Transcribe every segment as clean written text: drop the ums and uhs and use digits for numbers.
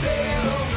Sail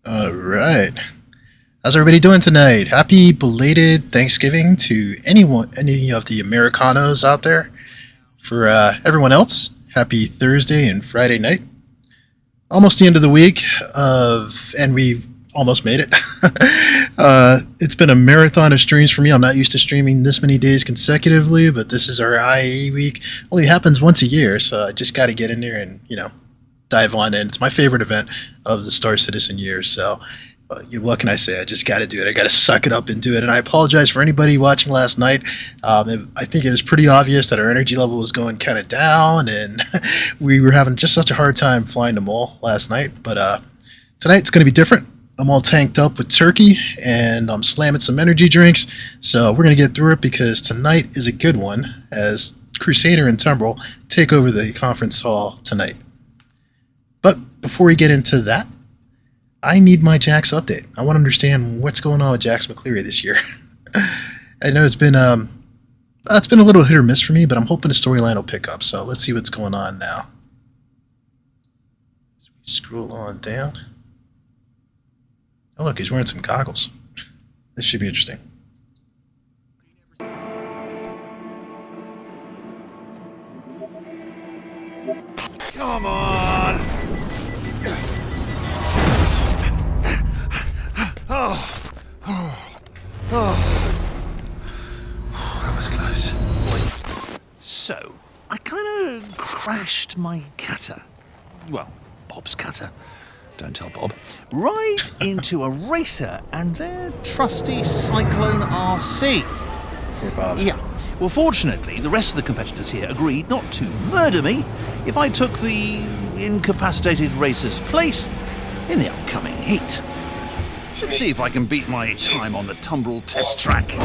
All right. How's everybody doing tonight? Happy belated Thanksgiving to any of the Americanos out there. For everyone else, happy Thursday and Friday night. Almost the end of the week, and we almost made it. It's been a marathon of streams for me. I'm not used to streaming this many days consecutively, but this is our IAE week. Only happens once a year, so I just got to get in there and, dive on in. It's my favorite event of the Star Citizen years, so what can I say? I just got to do it. I got to suck it up and do it. And I apologize for anybody watching last night. I think it was pretty obvious that our energy level was going kind of down, and we were having just such a hard time flying the mole last night. But tonight's going to be different. I'm all tanked up with turkey, and I'm slamming some energy drinks. So we're going to get through it because tonight is a good one as Crusader and TUMBRIL take over the conference hall tonight. But before we get into that, I need my Jax update. I want to understand what's going on with Jax McCleary this year. I know it's been a little hit or miss for me, but I'm hoping the storyline will pick up. So let's see what's going on now. As we scroll on down. Oh look, he's wearing some goggles. This should be interesting. Come on! That was close. So, I kind of crashed my cutter. Well, Bob's cutter. Don't tell Bob. Right into a racer and their trusty Cyclone RC. Poor Bob. Yeah. Well, fortunately, the rest of the competitors here agreed not to murder me if I took the incapacitated racer's place in the upcoming heat. Let's see if I can beat my time on the TUMBRIL test track. Here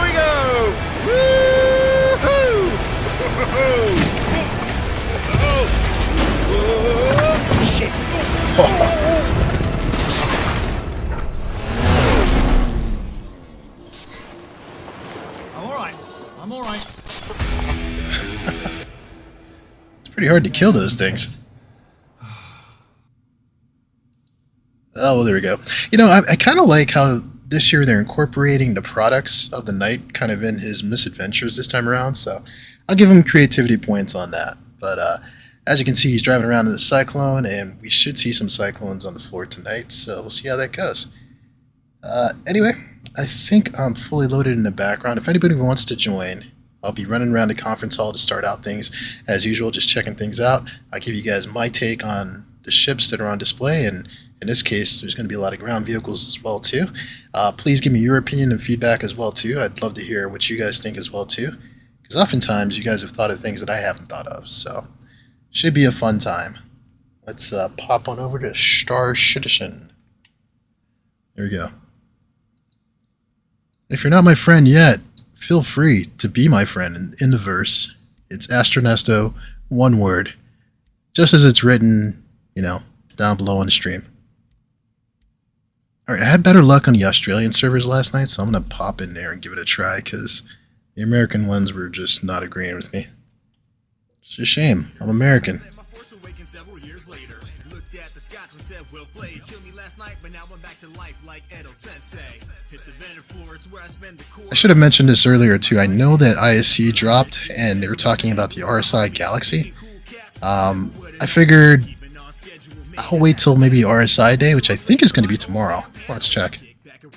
we go! Woo-hoo! Shit! I'm all right. It's pretty hard to kill those things. Oh, well, there we go. I kind of like how this year they're incorporating the products of the knight kind of in his misadventures this time around, so I'll give him creativity points on that. But as you can see, he's driving around in the Cyclone, and we should see some Cyclones on the floor tonight, so we'll see how that goes. Anyway, I think I'm fully loaded in the background. If anybody wants to join, I'll be running around the conference hall to start out things as usual, just checking things out. I'll give you guys my take on the ships that are on display, and in this case, there's going to be a lot of ground vehicles as well too. Please give me your opinion and feedback as well too. I'd love to hear what you guys think as well too, because oftentimes you guys have thought of things that I haven't thought of. So should be a fun time. Let's pop on over to Star Citizen. There we go. If you're not my friend yet, feel free to be my friend in the verse. It's Astro Nesto, one word, just as it's written, down below on the stream. All right, I had better luck on the Australian servers last night, so I'm going to pop in there and give it a try, because the American ones were just not agreeing with me. It's a shame. I'm American. I should have mentioned this earlier too. I know that ISC dropped and they were talking about the RSI Galaxy. I figured I'll wait till maybe RSI Day, which I think is going to be tomorrow. Let's check before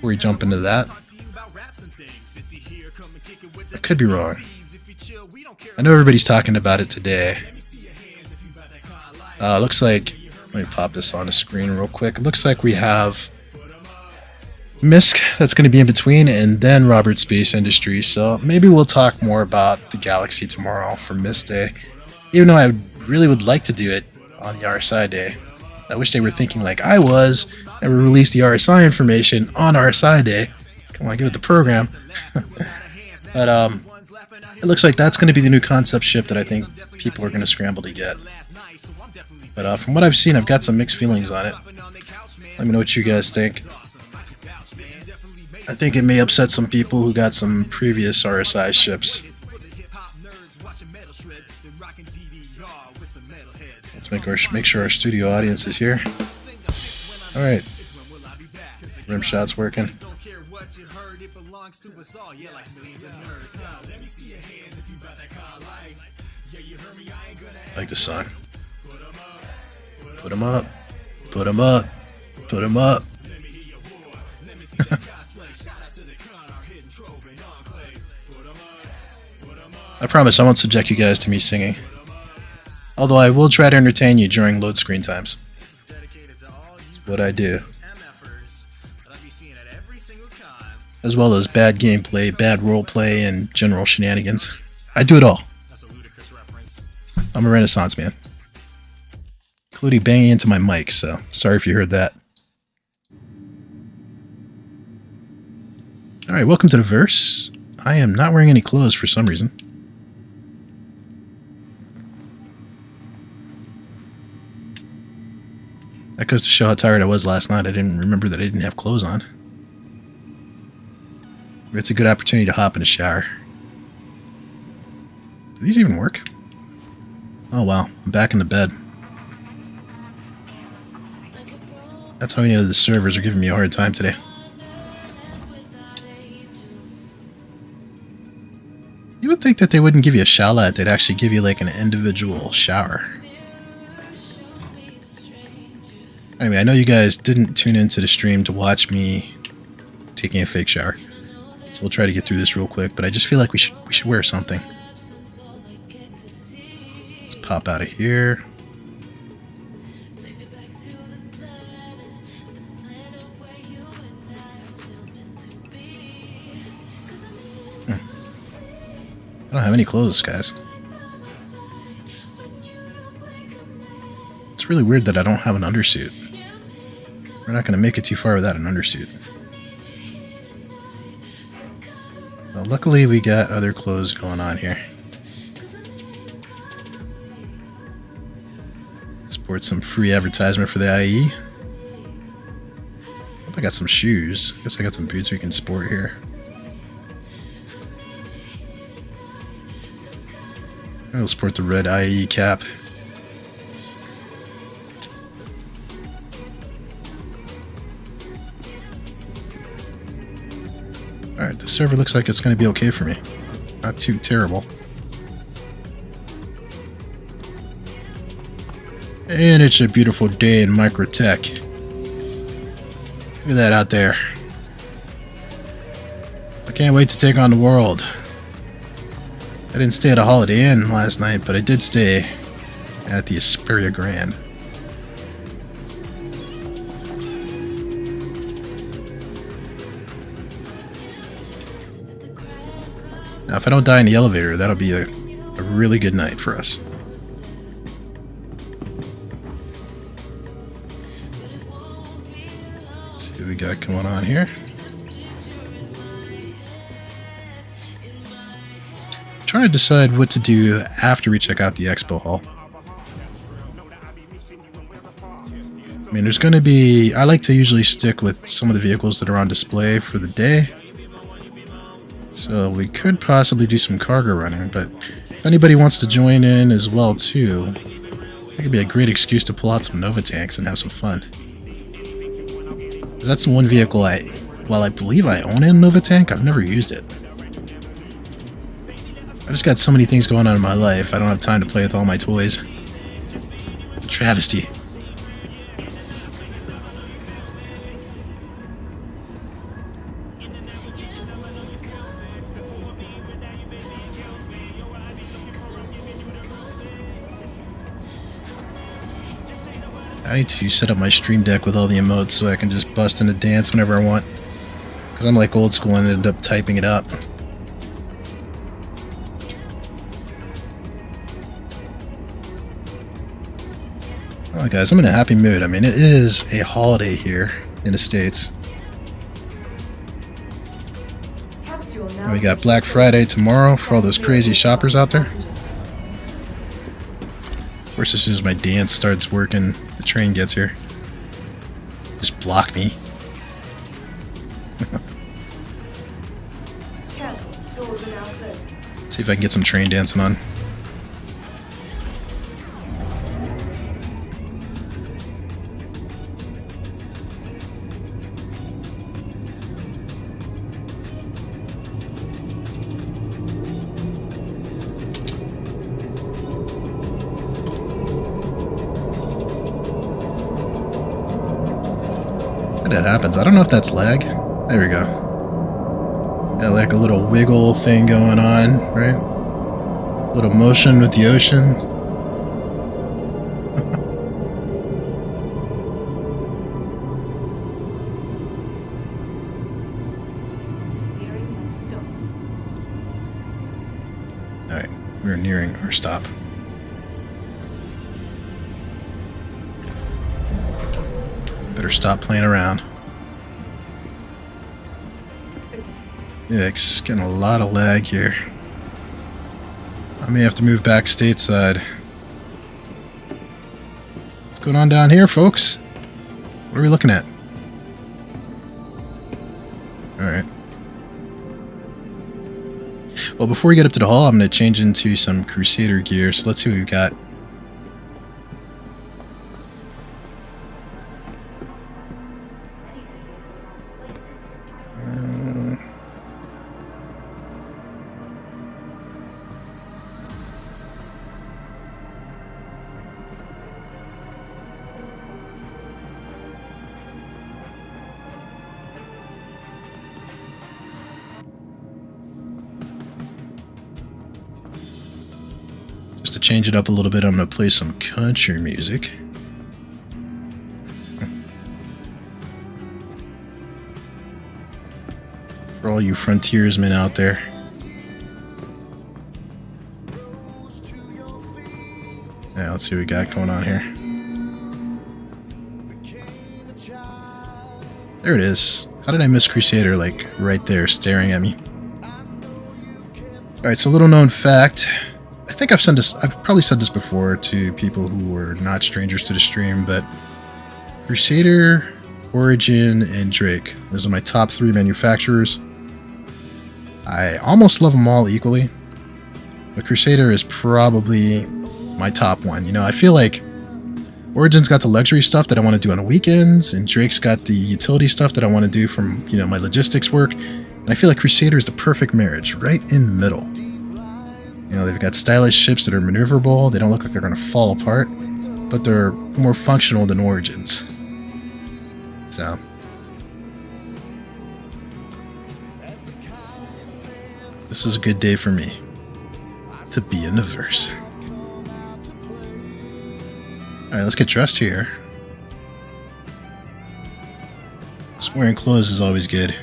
we jump into that. I could be wrong. I know everybody's talking about it today. Looks like, let me pop this on the screen real quick. It looks like we have MISC that's going to be in between, and then Robert Space Industries. So maybe we'll talk more about the Galaxy tomorrow for MISC Day, even though I really would like to do it on the RSI Day. I wish they were thinking like I was and would release the RSI information on RSI Day. Come on, give it the program. But it looks like that's going to be the new concept ship that I think people are going to scramble to get. But from what I've seen, I've got some mixed feelings on it. Let me know what you guys think. I think it may upset some people who got some previous RSI ships. Let's make sure our studio audience is here. Alright. Rim shot's working. I like the song. Put 'em up. Put 'em up. Put 'em up. I promise I won't subject you guys to me singing. Although I will try to entertain you during load screen times. It's what I do. As well as bad gameplay, bad roleplay, and general shenanigans. I do it all. I'm a Renaissance man. Including banging into my mic, so sorry if you heard that. Alright, welcome to the verse. I am not wearing any clothes for some reason. That goes to show how tired I was last night. I didn't remember that I didn't have clothes on. But it's a good opportunity to hop in a shower. Do these even work? Oh wow, I'm back in the bed. That's how many of the servers are giving me a hard time today. You would think that they wouldn't give you a showlet, they'd actually give you like an individual shower. Anyway, I know you guys didn't tune into the stream to watch me taking a fake shower. So we'll try to get through this real quick, but I just feel like we should wear something. Let's pop out of here. I don't have any clothes, guys. It's really weird that I don't have an undersuit. We're not going to make it too far without an undersuit. Well, luckily we got other clothes going on here. Sport some free advertisement for the IAE. Hope I got some shoes. Guess I got some boots we can sport here. I'll sport the red IAE cap. Alright, the server looks like it's going to be okay for me. Not too terrible. And it's a beautiful day in Microtech. Look at that out there. can't wait to take on the world. I didn't stay at a Holiday Inn last night, but I did stay at the Asperia Grand. Now, if I don't die in the elevator, that'll be a really good night for us. Let's see what we got going on here. Trying to decide what to do after we check out the expo hall. I mean, there's going to be... I like to usually stick with some of the vehicles that are on display for the day. So we could possibly do some cargo running, but if anybody wants to join in as well too, it could be a great excuse to pull out some Nova tanks and have some fun. Because that's the one vehicle while I believe I own a Nova tank, I've never used it. I just got so many things going on in my life, I don't have time to play with all my toys. It's a travesty. I need to set up my stream deck with all the emotes so I can just bust into dance whenever I want. Because I'm like old school and ended up typing it up. Alright guys, I'm in a happy mood. I mean, it is a holiday here in the States. And we got Black Friday tomorrow for all those crazy shoppers out there. Of course, as soon as my dance starts working, the train gets here. Just block me. See if I can get some train dancing on. That happens. I don't know if that's lag. There we go. Got like a little wiggle thing going on, right? A little motion with the ocean. Alright, we're nearing our stop. Better stop playing around. Yeah, it's getting a lot of lag here. I may have to move back stateside. What's going on down here, folks? What are we looking at? Alright. Well, before we get up to the hall, I'm going to change into some Crusader gear. So let's see what we've got. To change it up a little bit, I'm going to play some country music. For all you frontiersmen out there. Yeah, let's see what we got going on here. There it is. How did I miss Crusader, like, right there, staring at me? Alright, so little known fact. I think I've probably said this before to people who were not strangers to the stream, but Crusader, Origin, and Drake. Those are my top 3 manufacturers. I almost love them all equally, but Crusader is probably my top one. You know, I feel like Origin's got the luxury stuff that I want to do on the weekends, and Drake's got the utility stuff that I want to do from, you know, my logistics work. And I feel like Crusader is the perfect marriage, right in the middle. You know, they've got stylish ships that are maneuverable. They don't look like they're going to fall apart, but they're more functional than Origins. So, This is a good day for me to be in the verse. Alright, let's get dressed here. Just wearing clothes is always good.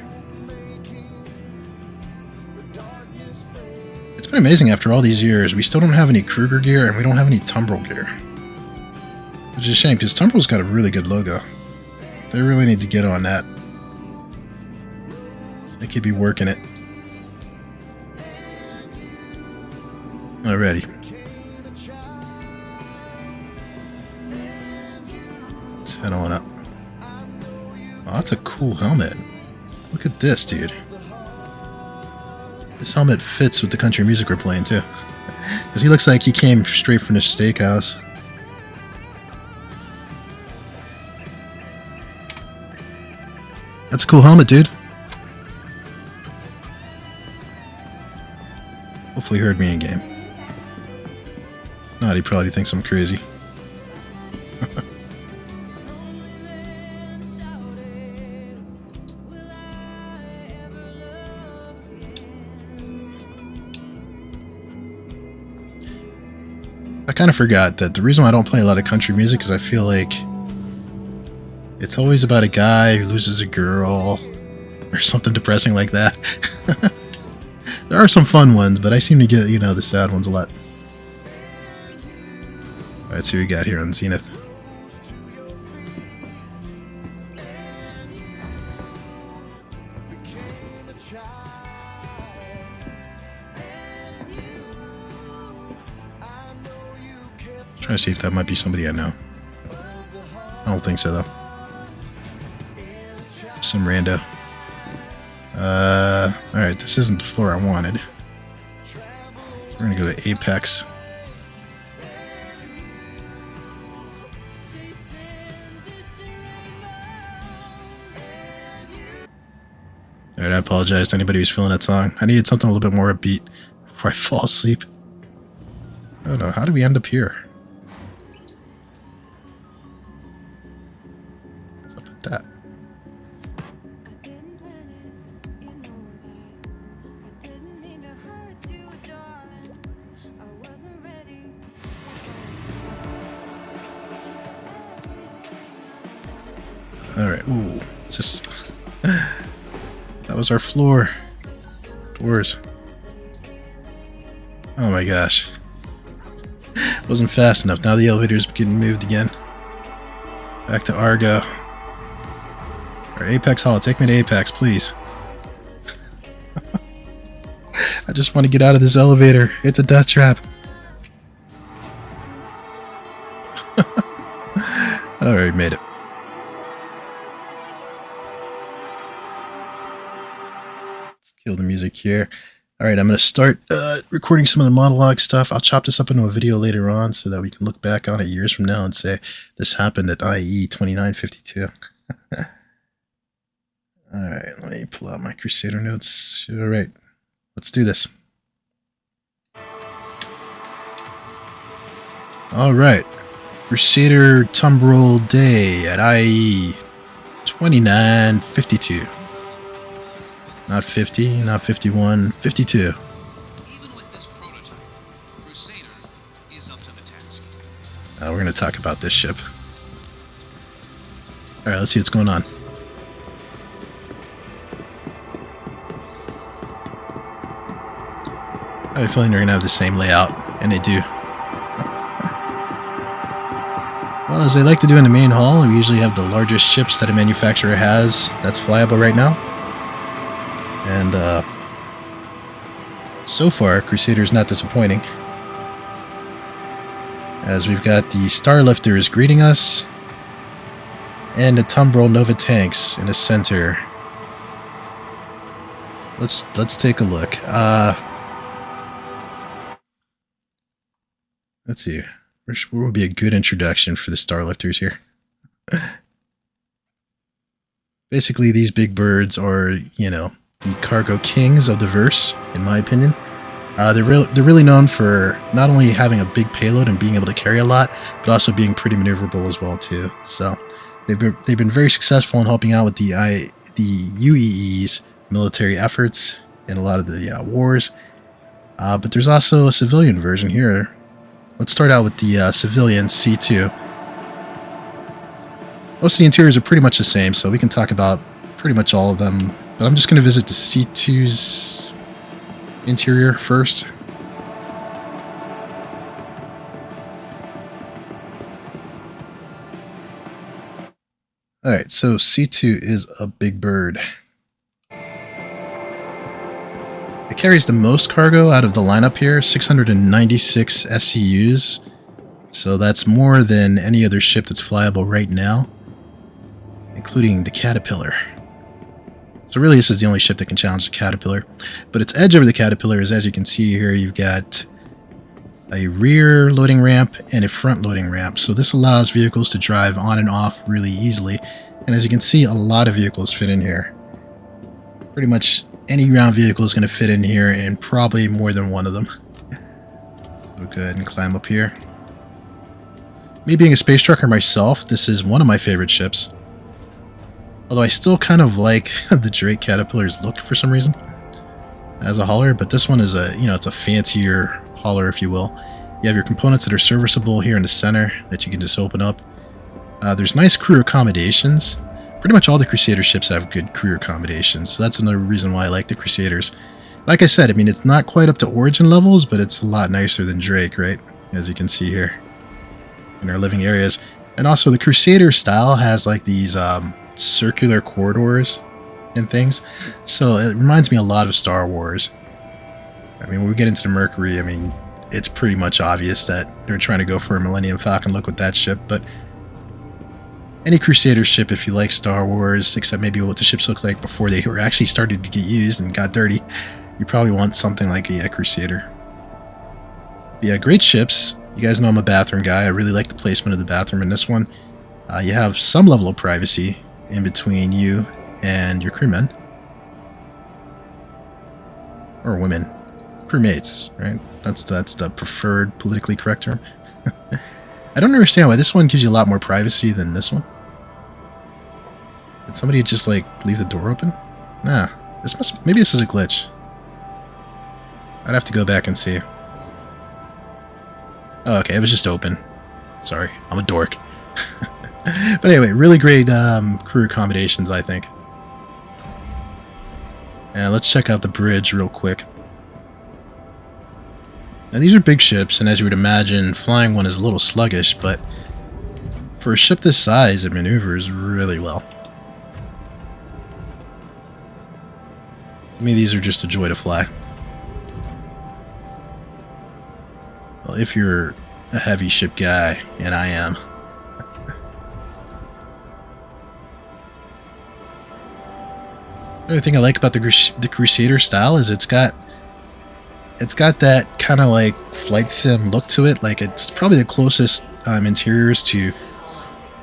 It's been amazing after all these years. We still don't have any Kruger gear and we don't have any Tumbril gear. Which is a shame because Tumbril's got a really good logo. They really need to get on that. They could be working it. Alrighty. Let's head on up. Oh, that's a cool helmet. Look at this, dude. This helmet fits with the country music we're playing, too. Because he looks like he came straight from the steakhouse. That's a cool helmet, dude. Hopefully he heard me in game. Not, he probably thinks I'm crazy. I kind of forgot that the reason why I don't play a lot of country music is I feel like it's always about a guy who loses a girl or something depressing like that. There are some fun ones, but I seem to get, you know, the sad ones a lot. Alright, so we got here on Zenith. Trying to see if that might be somebody I know. I don't think so, though. Some rando. Alright, this isn't the floor I wanted. So we're gonna go to Apex. Alright, I apologize to anybody who's feeling that song. I needed something a little bit more upbeat before I fall asleep. I don't know, how did we end up here? What's up with that? Alright, ooh, just... that was our floor. Doors. Oh my gosh. Wasn't fast enough. Now the elevator's getting moved again. Back to Argo. Or Apex Hall. Take me to Apex, please. I just want to get out of this elevator. It's a death trap. Alright, made it. Kill the music here. Alright, I'm going to start recording some of the monologue stuff. I'll chop this up into a video later on so that we can look back on it years from now and say this happened at IAE2952. Alright, let me pull out my Crusader notes. Alright, let's do this. Alright, Crusader Tumbril Day at IAE2952. Not 50, not 51, 52. Even with this prototype, Crusader is up to the task. We're going to talk about this ship. Alright, let's see what's going on. I have a feeling they're going to have the same layout, and they do. Well, as they like to do in the main hall, we usually have the largest ships that a manufacturer has that's flyable right now. And so far, Crusader's not disappointing. As we've got the Starlifters greeting us, and the Tumbril Nova tanks in the center. Let's take a look. Let's see. Where would be a good introduction for the Starlifters here? Basically, these big birds are, you know, the cargo kings of the verse, in my opinion. They're really known for not only having a big payload and being able to carry a lot, but also being pretty maneuverable as well too. So they've been very successful in helping out with the UEE's military efforts in a lot of the wars. But there's also a civilian version here. Let's start out with the civilian C2. Most of the interiors are pretty much the same, so we can talk about pretty much all of them. But I'm just going to visit the C2's interior first. Alright, so C2 is a big bird. It carries the most cargo out of the lineup here, 696 SCUs. So that's more than any other ship that's flyable right now, including the Caterpillar. So really this is the only ship that can challenge the Caterpillar. But its edge over the Caterpillar is, as you can see here, you've got a rear loading ramp and a front loading ramp. So this allows vehicles to drive on and off really easily. And as you can see, a lot of vehicles fit in here. Pretty much any ground vehicle is going to fit in here, and probably more than one of them. So go ahead and climb up here. Me being a space trucker myself, this is one of my favorite ships. Although I still kind of like the Drake Caterpillar's look for some reason as a hauler, but this one is a, it's a fancier hauler, if you will. You have your components that are serviceable here in the center that you can just open up. There's nice crew accommodations. Pretty much all the Crusader ships have good crew accommodations, so that's another reason why I like the Crusaders. Like I said, I mean, it's not quite up to Origin levels, but it's a lot nicer than Drake, right? As you can see here in our living areas. And also the Crusader style has like these circular corridors and things, so it reminds me a lot of Star Wars. I mean, when we get into the Mercury, I mean, it's pretty much obvious that they're trying to go for a Millennium Falcon look with that ship, but any Crusader ship, if you like Star Wars, except maybe what the ships looked like before they were actually started to get used and got dirty, you probably want something like a Crusader. But yeah, great ships. You guys know I'm a bathroom guy. I really like the placement of the bathroom in this one. You have some level of privacy in between you and your crewmen. Or women. Crewmates, right? That's the preferred politically correct term. I don't understand why this one gives you a lot more privacy than this one. Did somebody just like leave the door open? Nah, maybe this is a glitch. I'd have to go back and see. Oh, okay, it was just open. Sorry, I'm a dork. But anyway, really great crew accommodations, I think. And let's check out the bridge real quick. Now these are big ships, and as you would imagine, flying one is a little sluggish, but for a ship this size, it maneuvers really well. To me, these are just a joy to fly. Well, if you're a heavy ship guy, and I am. Another thing I like about the Crusader style is it's got that kind of like flight sim look to it. Like, it's probably the closest interiors to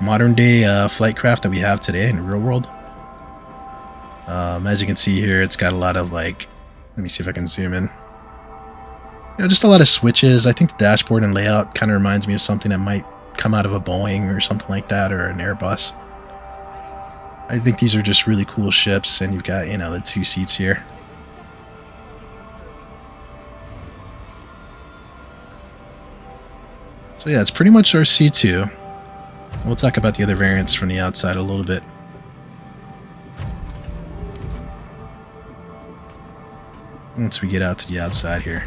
modern day flight craft that we have today in the real world. As you can see here, it's got a lot of like, let me see if I can zoom in. Just a lot of switches. I think the dashboard and layout kind of reminds me of something that might come out of a Boeing or something like that, or an Airbus. I think these are just really cool ships, and you've got, the 2 seats here. So yeah, it's pretty much our C2. We'll talk about the other variants from the outside a little bit. Once we get out to the outside here.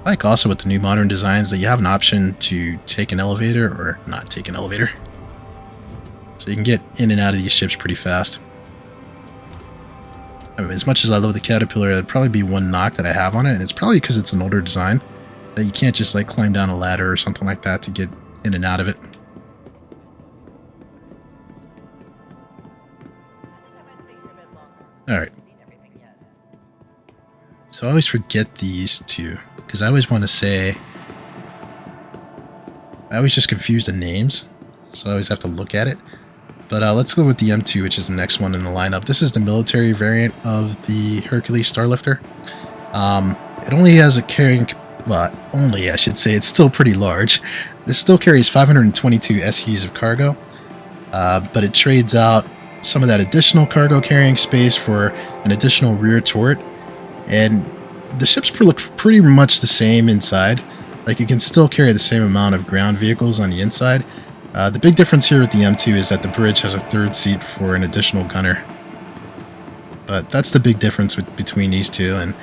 I like also with the new modern designs that you have an option to take an elevator or not take an elevator. So you can get in and out of these ships pretty fast. I mean, as much as I love the Caterpillar, there'd probably be one knock that I have on it, and it's probably because it's an older design, that you can't just like climb down a ladder or something like that to get in and out of it. Alright. So I always forget these two, because I always want to say... I always just confuse the names, so I always have to look at it. But let's go with the M2, which is the next one in the lineup. This is the military variant of the Hercules Starlifter. It only has a carrying... Well, only, I should say. It's still pretty large. This still carries 522 SUs of cargo. but it trades out some of that additional cargo carrying space for an additional rear turret, and the ships look pretty much the same inside. Like, you can still carry the same amount of ground vehicles on the inside. The big difference here with the M2 is that the bridge has a third seat for an additional gunner. But that's the big difference between these two, and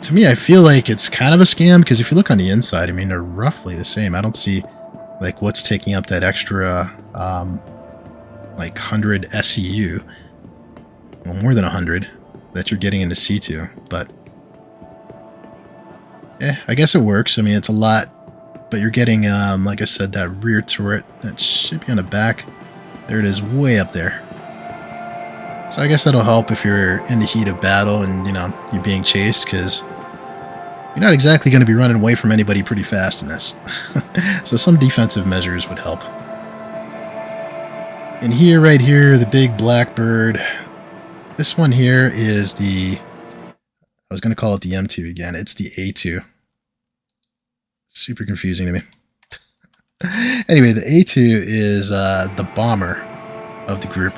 to me I feel like it's kind of a scam, because if you look on the inside, I mean, they're roughly the same. I don't see like what's taking up that extra like 100 SEU, well, more than 100 that you're getting into C2, but I guess it works. I mean, it's a lot, but you're getting, like I said, that rear turret that should be on the back. There it is, way up there. So I guess that'll help if you're in the heat of battle and, you know, you're being chased, because you're not exactly going to be running away from anybody pretty fast in this. So some defensive measures would help. And here, right here, the big Blackbird. This one here is the, I was going to call it the M2 again. It's the A2. Super confusing to me. Anyway, the A2 is the bomber of the group.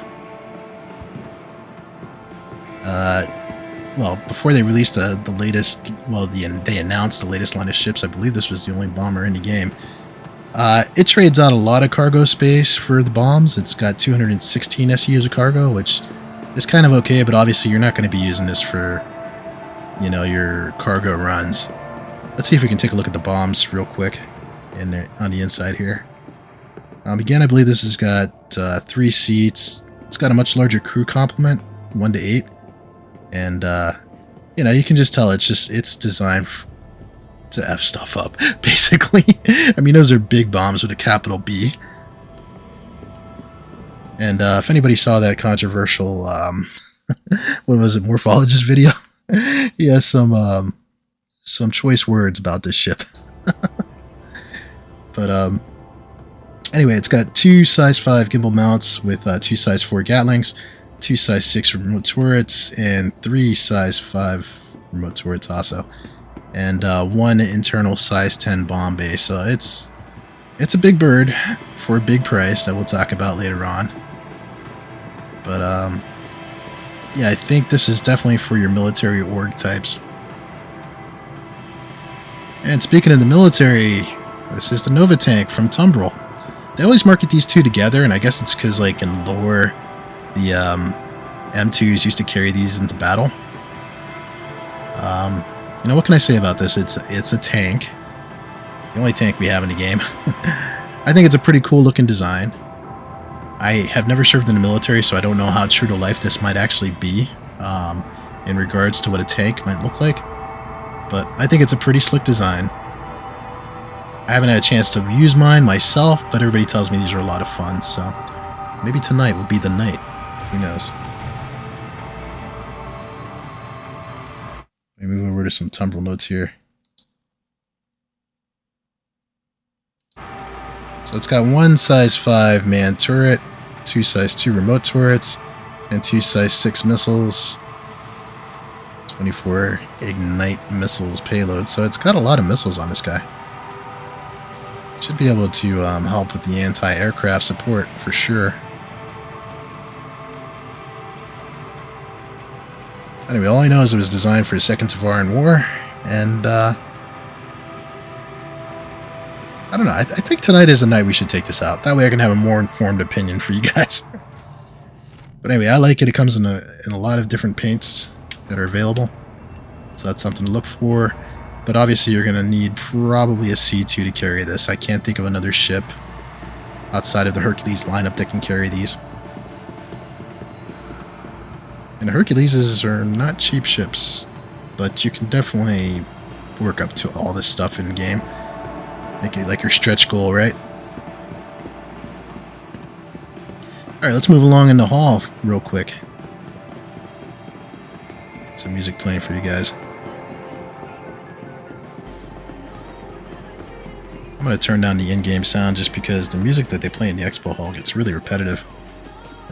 Well, before they released the latest, well, they announced the latest line of ships, I believe this was the only bomber in the game. It trades out a lot of cargo space for the bombs. It's got 216 SEUs of cargo, which is kind of okay, but obviously you're not going to be using this for, you know, your cargo runs. Let's see if we can take a look at the bombs real quick on the inside here. Again, I believe this has got 3 seats. It's got a much larger crew complement, 1 to 8. And, you know, you can just tell it's designed to F stuff up, basically. I mean, those are big bombs with a capital B. And if anybody saw that controversial, what was it, morphologist video? He has some choice words about this ship. But anyway, it's got 2 size 5 gimbal mounts with 2 size 4 Gatlings, 2 size 6 remote turrets, and 3 size 5 remote turrets also, and 1 internal size 10 bomb bay. So it's a big bird for a big price that we'll talk about later on. But yeah, I think this is definitely for your military org types. And speaking of the military, this is the Nova tank from Tumbril. They always market these two together, and I guess it's because, like, in lore, the M2s used to carry these into battle. You know, what can I say about this? It's a tank. The only tank we have in the game. I think it's a pretty cool looking design. I have never served in the military, so I don't know how true to life this might actually be in regards to what a tank might look like. But I think it's a pretty slick design. I haven't had a chance to use mine myself, but everybody tells me these are a lot of fun, so maybe tonight will be the night. Who knows? Let me move over to some Tumbril notes here. So it's got 1 size 5 man turret, 2 size 2 remote turrets, and 2 size 6 missiles. 24 ignite missiles payload. So it's got a lot of missiles on this guy. Should be able to help with the anti-aircraft support for sure. Anyway, all I know is it was designed for the Second Tavaran War, and I don't know. I think tonight is the night we should take this out. That way I can have a more informed opinion for you guys. But anyway, I like it. It comes in a lot of different paints that are available, so that's something to look for. But obviously you're going to need probably a C2 to carry this. I can't think of another ship outside of the Hercules lineup that can carry these. And the Herculeses are not cheap ships, but you can definitely work up to all this stuff in game. Make it like your stretch goal, right? Alright, let's move along in the hall real quick. Some music playing for you guys. I'm going to turn down the in-game sound just because the music that they play in the expo hall gets really repetitive.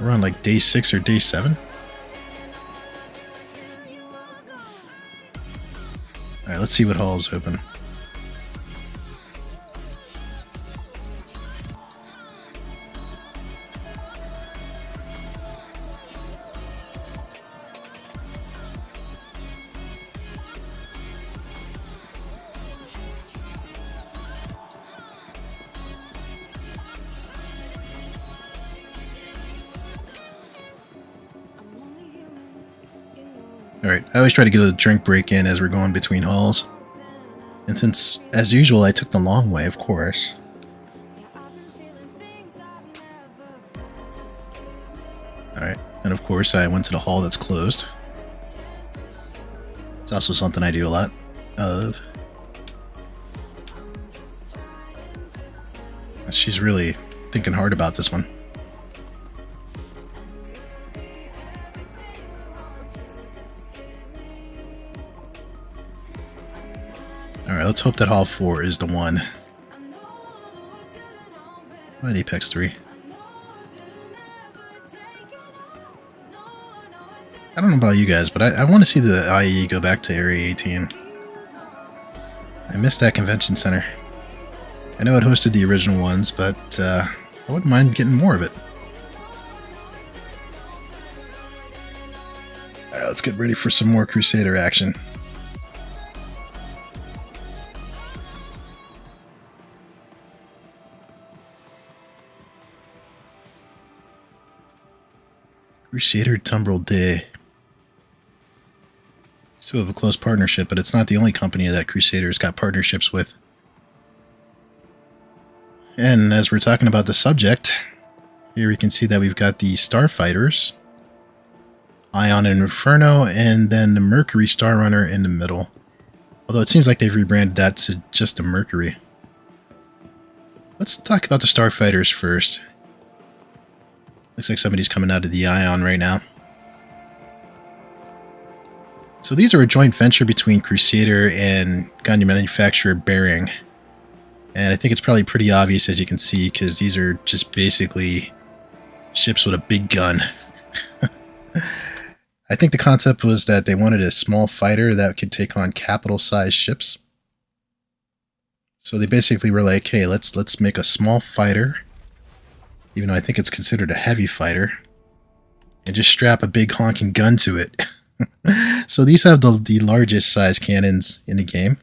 We're on like day 6 or day 7. Alright, let's see what hall is open. Alright, I always try to get a drink break in as we're going between halls. And since, as usual, I took the long way, of course. Alright, and of course I went to the hall that's closed. It's also something I do a lot of. She's really thinking hard about this one. Alright, let's hope that Hall 4 is the one. What, Apex 3? I don't know about you guys, but I want to see the IAE go back to Area 18. I missed that convention center. I know it hosted the original ones, but I wouldn't mind getting more of it. Alright, let's get ready for some more Crusader action. Crusader TUMBRIL Day. Still have a close partnership, but it's not the only company that Crusader's got partnerships with. And as we're talking about the subject, here we can see that we've got the Starfighters, Ion and Inferno, and then the Mercury Star Runner in the middle. Although it seems like they've rebranded that to just the Mercury. Let's talk about the Starfighters first. Looks like somebody's coming out of the Ion right now. So these are a joint venture between Crusader and gun manufacturer Bearing. And I think it's probably pretty obvious, as you can see, because these are just basically ships with a big gun. I think the concept was that they wanted a small fighter that could take on capital-sized ships. So they basically were like, hey, let's make a small fighter, even though I think it's considered a heavy fighter, and just strap a big honking gun to it. So these have the largest size cannons in the game.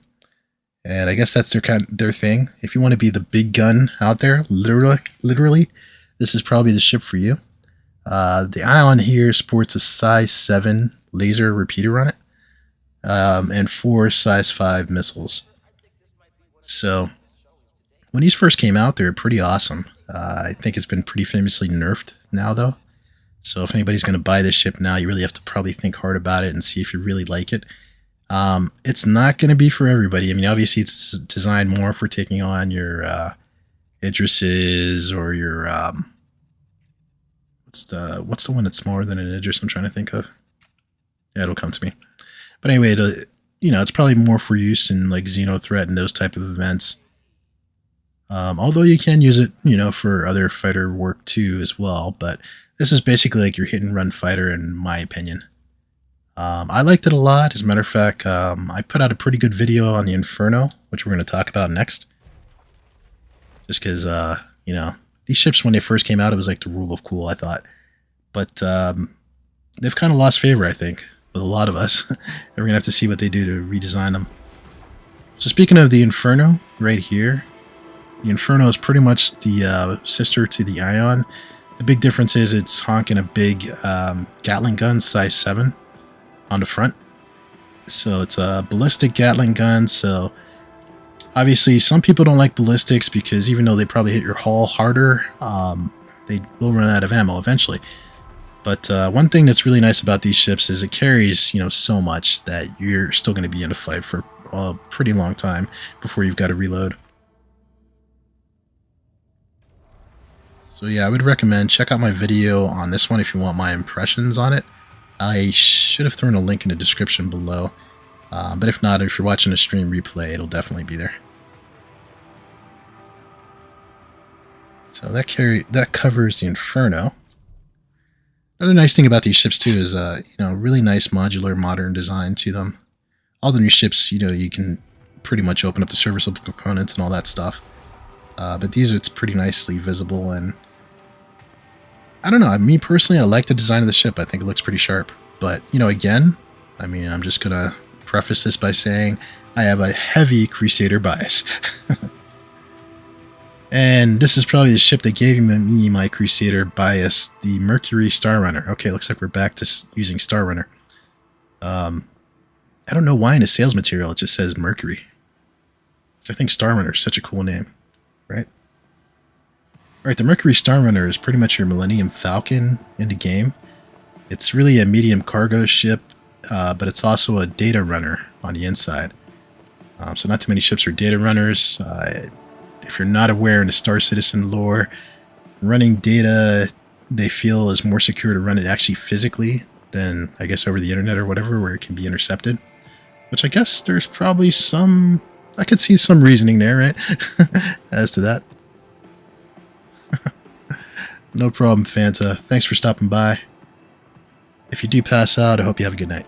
And I guess that's their thing. If you want to be the big gun out there, literally, this is probably the ship for you. The Ion here sports a size 7 laser repeater on it, and 4 size 5 missiles. So when these first came out, they were pretty awesome. I think it's been pretty famously nerfed now, though. So if anybody's going to buy this ship now, you really have to probably think hard about it and see if you really like it. It's not going to be for everybody. I mean, obviously it's designed more for taking on your Idrises or your what's the one that's smaller than an Idris I'm trying to think of. Yeah, it'll come to me. But anyway, it's probably more for use in like Xeno Threat and those type of events. Although you can use it, for other fighter work too as well. But this is basically like your hit and run fighter, in my opinion. I liked it a lot. As a matter of fact, I put out a pretty good video on the Inferno, which we're going to talk about next. Just because, these ships, when they first came out, it was like the rule of cool, I thought. But they've kind of lost favor, I think, with a lot of us. And we're going to have to see what they do to redesign them. So speaking of the Inferno, right here, the Inferno is pretty much the sister to the Ion. The big difference is it's honking a big Gatling gun, size 7. On the front. So it's a ballistic Gatling gun. So obviously some people don't like ballistics because even though they probably hit your hull harder, they will run out of ammo eventually. But one thing that's really nice about these ships is it carries, so much that you're still going to be in a fight for a pretty long time before you've got to reload. So yeah, I would recommend check out my video on this one if you want my impressions on it. I should have thrown a link in the description below, but if not, if you're watching a stream replay, it'll definitely be there. So that covers the Inferno. Another nice thing about these ships too is, really nice modular modern design to them. All the new ships, you can pretty much open up the serviceable components and all that stuff. But these, it's pretty nicely visible, and I don't know, me personally, I like the design of the ship. I think it looks pretty sharp. But, again, I'm just going to preface this by saying I have a heavy Crusader bias. And this is probably the ship that gave me my Crusader bias, the Mercury Star Runner. Okay, looks like we're back to using Star Runner. I don't know why in his sales material it just says Mercury. So I think Star Runner is such a cool name, right? Alright, the Mercury Star Runner is pretty much your Millennium Falcon in the game. It's really a medium cargo ship, but it's also a data runner on the inside. So not too many ships are data runners. If you're not aware in the Star Citizen lore, running data they feel is more secure to run it actually physically than, I guess, over the internet or whatever, where it can be intercepted. Which I guess there's probably some... I could see some reasoning there, right? As to that. No problem, Fanta. Thanks for stopping by. If you do pass out, I hope you have a good night.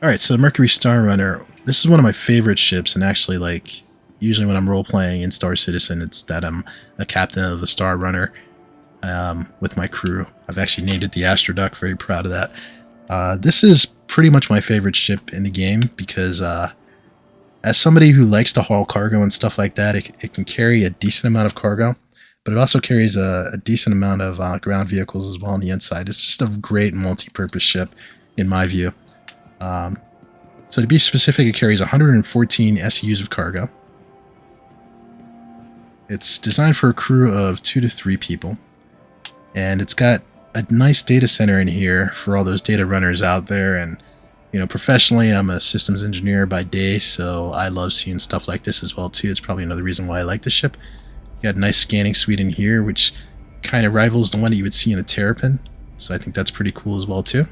Alright, so the Mercury Star Runner. This is one of my favorite ships, and actually, like, usually when I'm role-playing in Star Citizen, it's that I'm a captain of a Star Runner with my crew. I've actually named it the Astro, very proud of that. This is pretty much my favorite ship in the game because as somebody who likes to haul cargo and stuff like that, it can carry a decent amount of cargo, but it also carries a decent amount of ground vehicles as well on the inside. It's just a great multi-purpose ship in my view. So to be specific, it carries 114 SEUs of cargo. It's designed for a crew of 2 to 3 people, and it's got a nice data center in here for all those data runners out there. And you know, professionally, I'm a systems engineer by day, so I love seeing stuff like this as well too. It's probably another reason why I like the ship. You got a nice scanning suite in here, which kind of rivals the one that you would see in a Terrapin, so I think that's pretty cool as well too.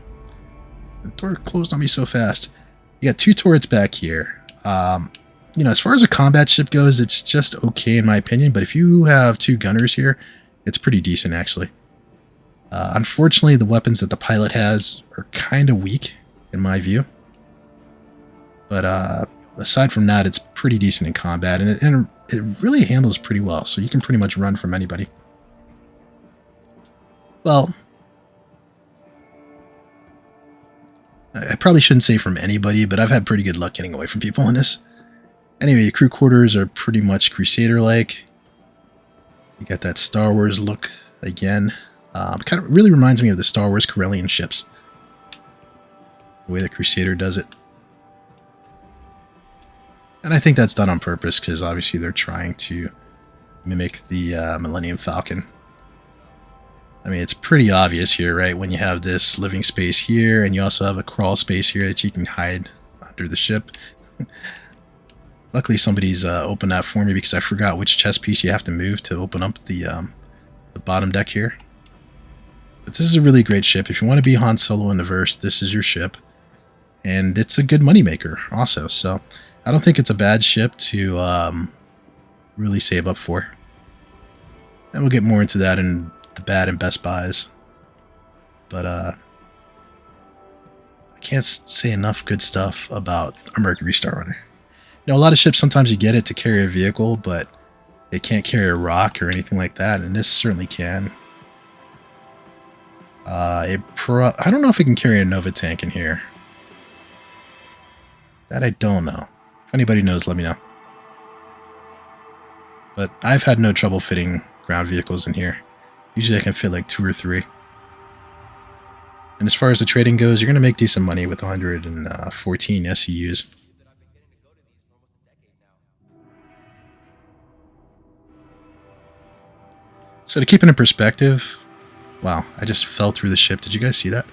The door closed on me so fast. You got 2 turrets back here. You know, as far as a combat ship goes, it's just okay in my opinion, but if you have 2 gunners here, it's pretty decent actually. Unfortunately, the weapons that the pilot has are kind of weak in my view, but aside from that, it's pretty decent in combat, and it really handles pretty well, so you can pretty much run from anybody. Well, I probably shouldn't say from anybody, but I've had pretty good luck getting away from people in this. Anyway, your crew quarters are pretty much Crusader-like. You got that Star Wars look again. Kind of really reminds me of the Star Wars Corellian ships. The way the Crusader does it. And I think that's done on purpose, because obviously they're trying to mimic the Millennium Falcon. I mean, it's pretty obvious here, right? When you have this living space here, and you also have a crawl space here that you can hide under the ship. Luckily, somebody's opened that for me, because I forgot which chest piece you have to move to open up the bottom deck here. But this is a really great ship. If you want to be Han Solo in the verse, this is your ship. And it's a good moneymaker also, so I don't think it's a bad ship to really save up for. And we'll get more into that in the bad and best buys. But I can't say enough good stuff about a Mercury Star Runner. You know, a lot of ships, sometimes you get it to carry a vehicle, but it can't carry a rock or anything like that, and this certainly can. I don't know if it can carry a Nova tank in here. That I don't know. If anybody knows, let me know. But I've had no trouble fitting ground vehicles in here. Usually I can fit like 2 or 3. And as far as the trading goes, you're going to make decent money with 114 SEUs. So to keep it in perspective, wow, I just fell through the ship. Did you guys see that?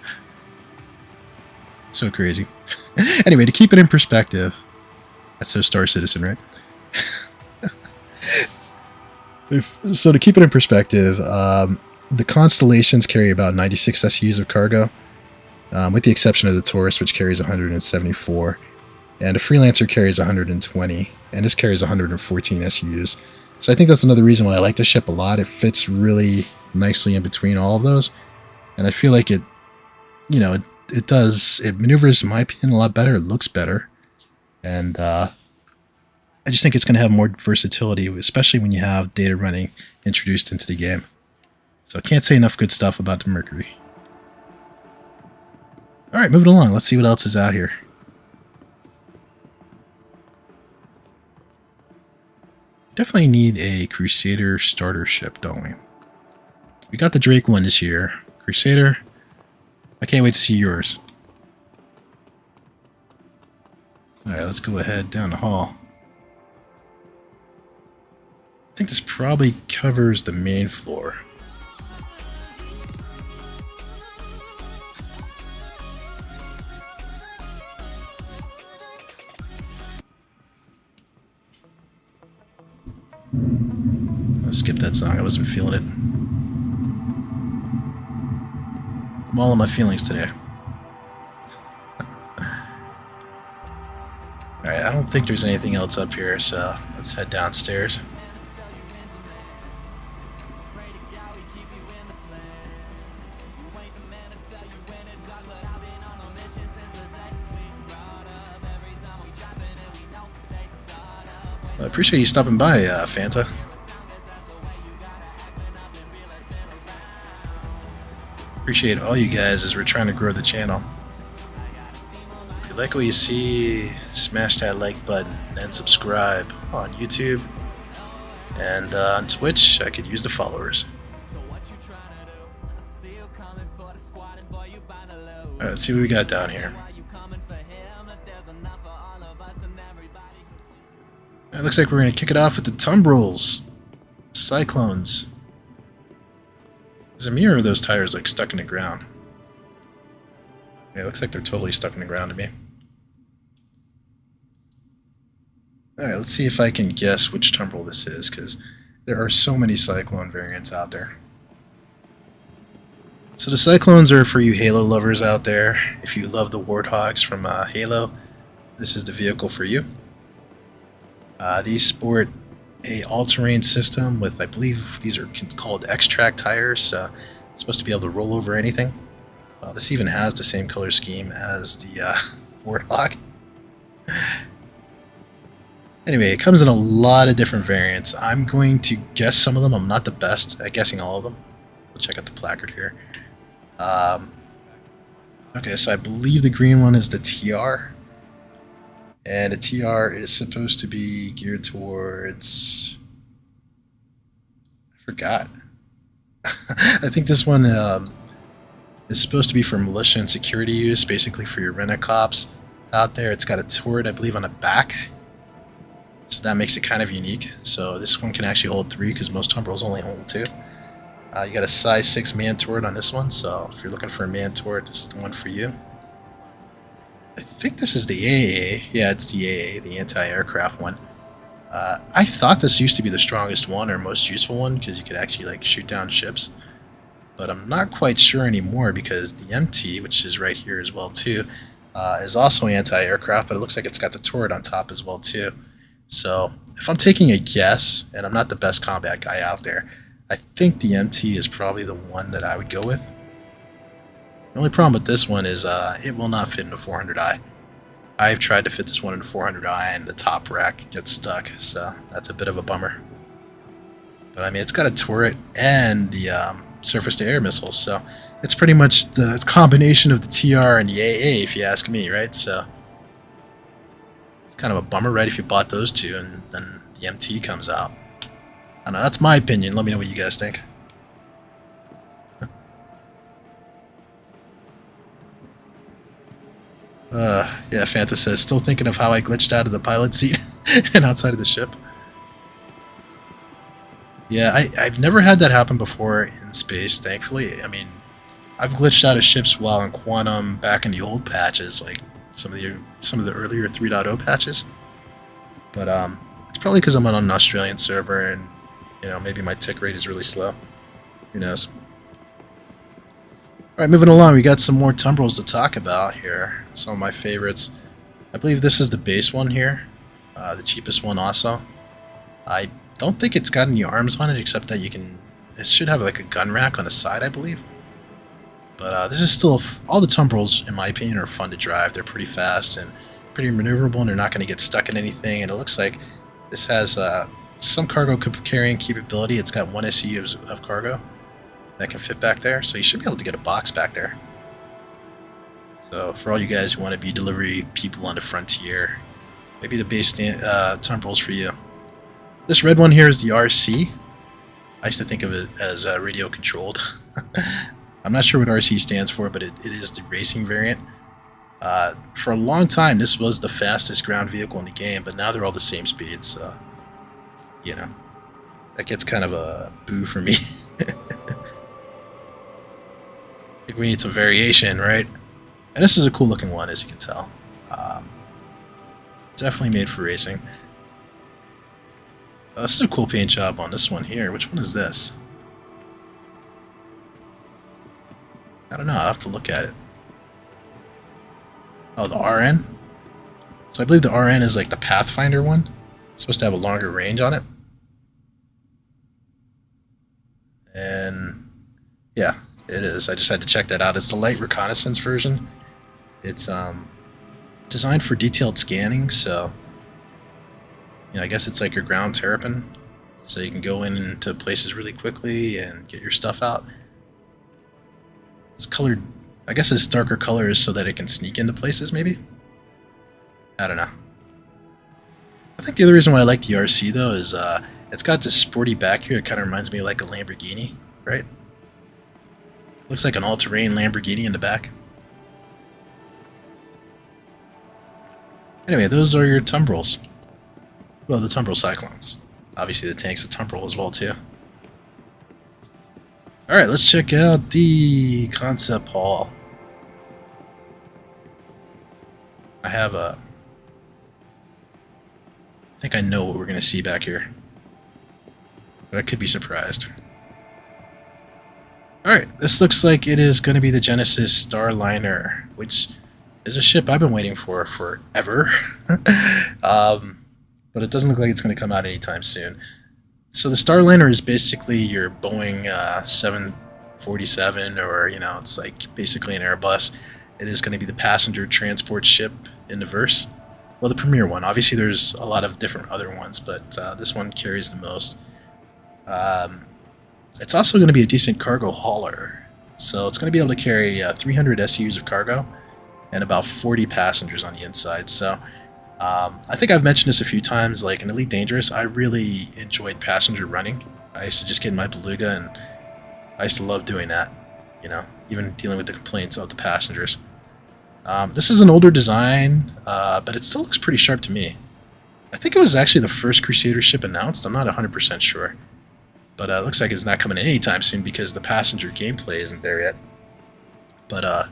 So crazy. Anyway, to keep it in perspective, that's so Star Citizen, right? So to keep it in perspective, the Constellations carry about 96 SEUs of cargo, with the exception of the Taurus, which carries 174, and a Freelancer carries 120, and this carries 114 SEUs. So I think that's another reason why I like the ship a lot. It fits really nicely in between all of those, and I feel like it, you know, it maneuvers, in my opinion, a lot better. It looks better, and I just think it's going to have more versatility, especially when you have data running introduced into the game. So I can't say enough good stuff about the Mercury. Alright, moving along. Let's see what else is out here. Definitely need a Crusader starter ship, don't we? We got the Drake one this year. Crusader, I can't wait to see yours. Alright, let's go ahead down the hall. I think this probably covers the main floor. I'll skip that song, I wasn't feeling it. I'm all in my feelings today. Alright, I don't think there's anything else up here, so let's head downstairs. I appreciate you stopping by, Fanta. Appreciate all you guys as we're trying to grow the channel. If you like what you see, smash that like button and subscribe on YouTube. And on Twitch, I could use the followers. Alright, let's see what we got down here. It looks like we're going to kick it off with the Tumbrils. Cyclones. There's a mirror of those tires like stuck in the ground. Yeah, it looks like they're totally stuck in the ground to me. Alright, let's see if I can guess which Tumbril this is, because there are so many Cyclone variants out there. So the Cyclones are for you Halo lovers out there. If you love the Warthogs from Halo, this is the vehicle for you. These sport a all-terrain system with, I believe these are called X-Track tires. It's supposed to be able to roll over anything. This even has the same color scheme as the Warthog. Anyway, it comes in a lot of different variants. I'm going to guess some of them. I'm not the best at guessing all of them. We'll check out the placard here. Okay, so I believe the green one is the TR. And the TR is supposed to be geared towards... I forgot. I think this one is supposed to be for militia and security use, basically for your rent-a-cops out there. It's got a turret, I believe, on the back. So that makes it kind of unique. So this one can actually hold 3 because most Tumbrils only hold 2. You got a size 6 man turret on this one, so if you're looking for a man turret, this is the one for you. I think this is the IAE. Yeah, it's the IAE, the anti-aircraft one. I thought this used to be the strongest one or most useful one because you could actually like shoot down ships. But I'm not quite sure anymore because the MT, which is right here as well too, is also anti-aircraft, but it looks like it's got the turret on top as well too. So if I'm taking a guess, and I'm not the best combat guy out there, I think the MT is probably the one that I would go with. The only problem with this one is it will not fit in a 400i. I've tried to fit this one in a 400i and the top rack gets stuck, so that's a bit of a bummer. But I mean, it's got a turret and the surface-to-air missiles, so it's pretty much the combination of the TR and the AA, if you ask me, right? So it's kind of a bummer, right, if you bought those two and then the MT comes out. I don't know, that's my opinion. Let me know what you guys think. Yeah, Fanta says, still thinking of how I glitched out of the pilot seat and outside of the ship. Yeah, I've never had that happen before in space, thankfully. I mean, I've glitched out of ships while in Quantum back in the old patches, like some of the earlier 3.0 patches. But it's probably because I'm on an Australian server and, you know, maybe my tick rate is really slow. Who knows? Alright, moving along, we got some more Tumbrils to talk about here. Some of my favorites. I believe this is the base one here. The cheapest one also. I don't think it's got any arms on it, except that you can... It should have like a gun rack on the side, I believe. But this is still... All the Tumbrils, in my opinion, are fun to drive. They're pretty fast and pretty maneuverable, and they're not going to get stuck in anything. And it looks like this has some cargo carrying capability. It's got 1 SE of cargo that can fit back there, so you should be able to get a box back there. So for all you guys who want to be delivery people on the frontier, maybe the base Tumbrils for you. This red one here is the RC. I used to think of it as radio controlled. I'm not sure what RC stands for, but it is the racing variant. For a long time, this was the fastest ground vehicle in the game, but now they're all the same speed, so, you know, that gets kind of a boo for me. I think we need some variation, right? And this is a cool looking one, as you can tell. Definitely made for racing. This is a cool paint job on this one here. Which one is this? I don't know. I'll have to look at it. Oh, the RN? So I believe the RN is like the Pathfinder one. It's supposed to have a longer range on it. And yeah, it is. I just had to check that out. It's the light reconnaissance version. It's designed for detailed scanning, so I guess it's like your ground terrapin, so you can go into places really quickly and get your stuff out. It's colored, I guess it's darker colors so that it can sneak into places, maybe? I don't know. I think the other reason why I like the RC, though, is it's got this sporty back here. It kind of reminds me of like a Lamborghini, right? Looks like an all-terrain Lamborghini in the back. Anyway, those are your Tumbrils. Well, the Tumbril Cyclones. Obviously, the tank's a Tumbril as well, too. Alright, let's check out the concept hall. I think I know what we're going to see back here. But I could be surprised. Alright, this looks like it is going to be the Genesis Starliner, which is a ship I've been waiting for forever. But it doesn't look like it's going to come out anytime soon. So the Starliner is basically your Boeing 747, or, it's like basically an Airbus. It is going to be the passenger transport ship in the verse. Well, the premier one. Obviously, there's a lot of different other ones, but this one carries the most. It's also going to be a decent cargo hauler. So it's going to be able to carry 300 SUs of cargo and about 40 passengers on the inside. So I think I've mentioned this a few times. Like in Elite Dangerous, I really enjoyed passenger running. I used to just get in my Beluga, and I used to love doing that. Even dealing with the complaints of the passengers. This is an older design, but it still looks pretty sharp to me. I think it was actually the first Crusader ship announced. I'm not 100% sure. But it looks like it's not coming in anytime soon because the passenger gameplay isn't there yet. But,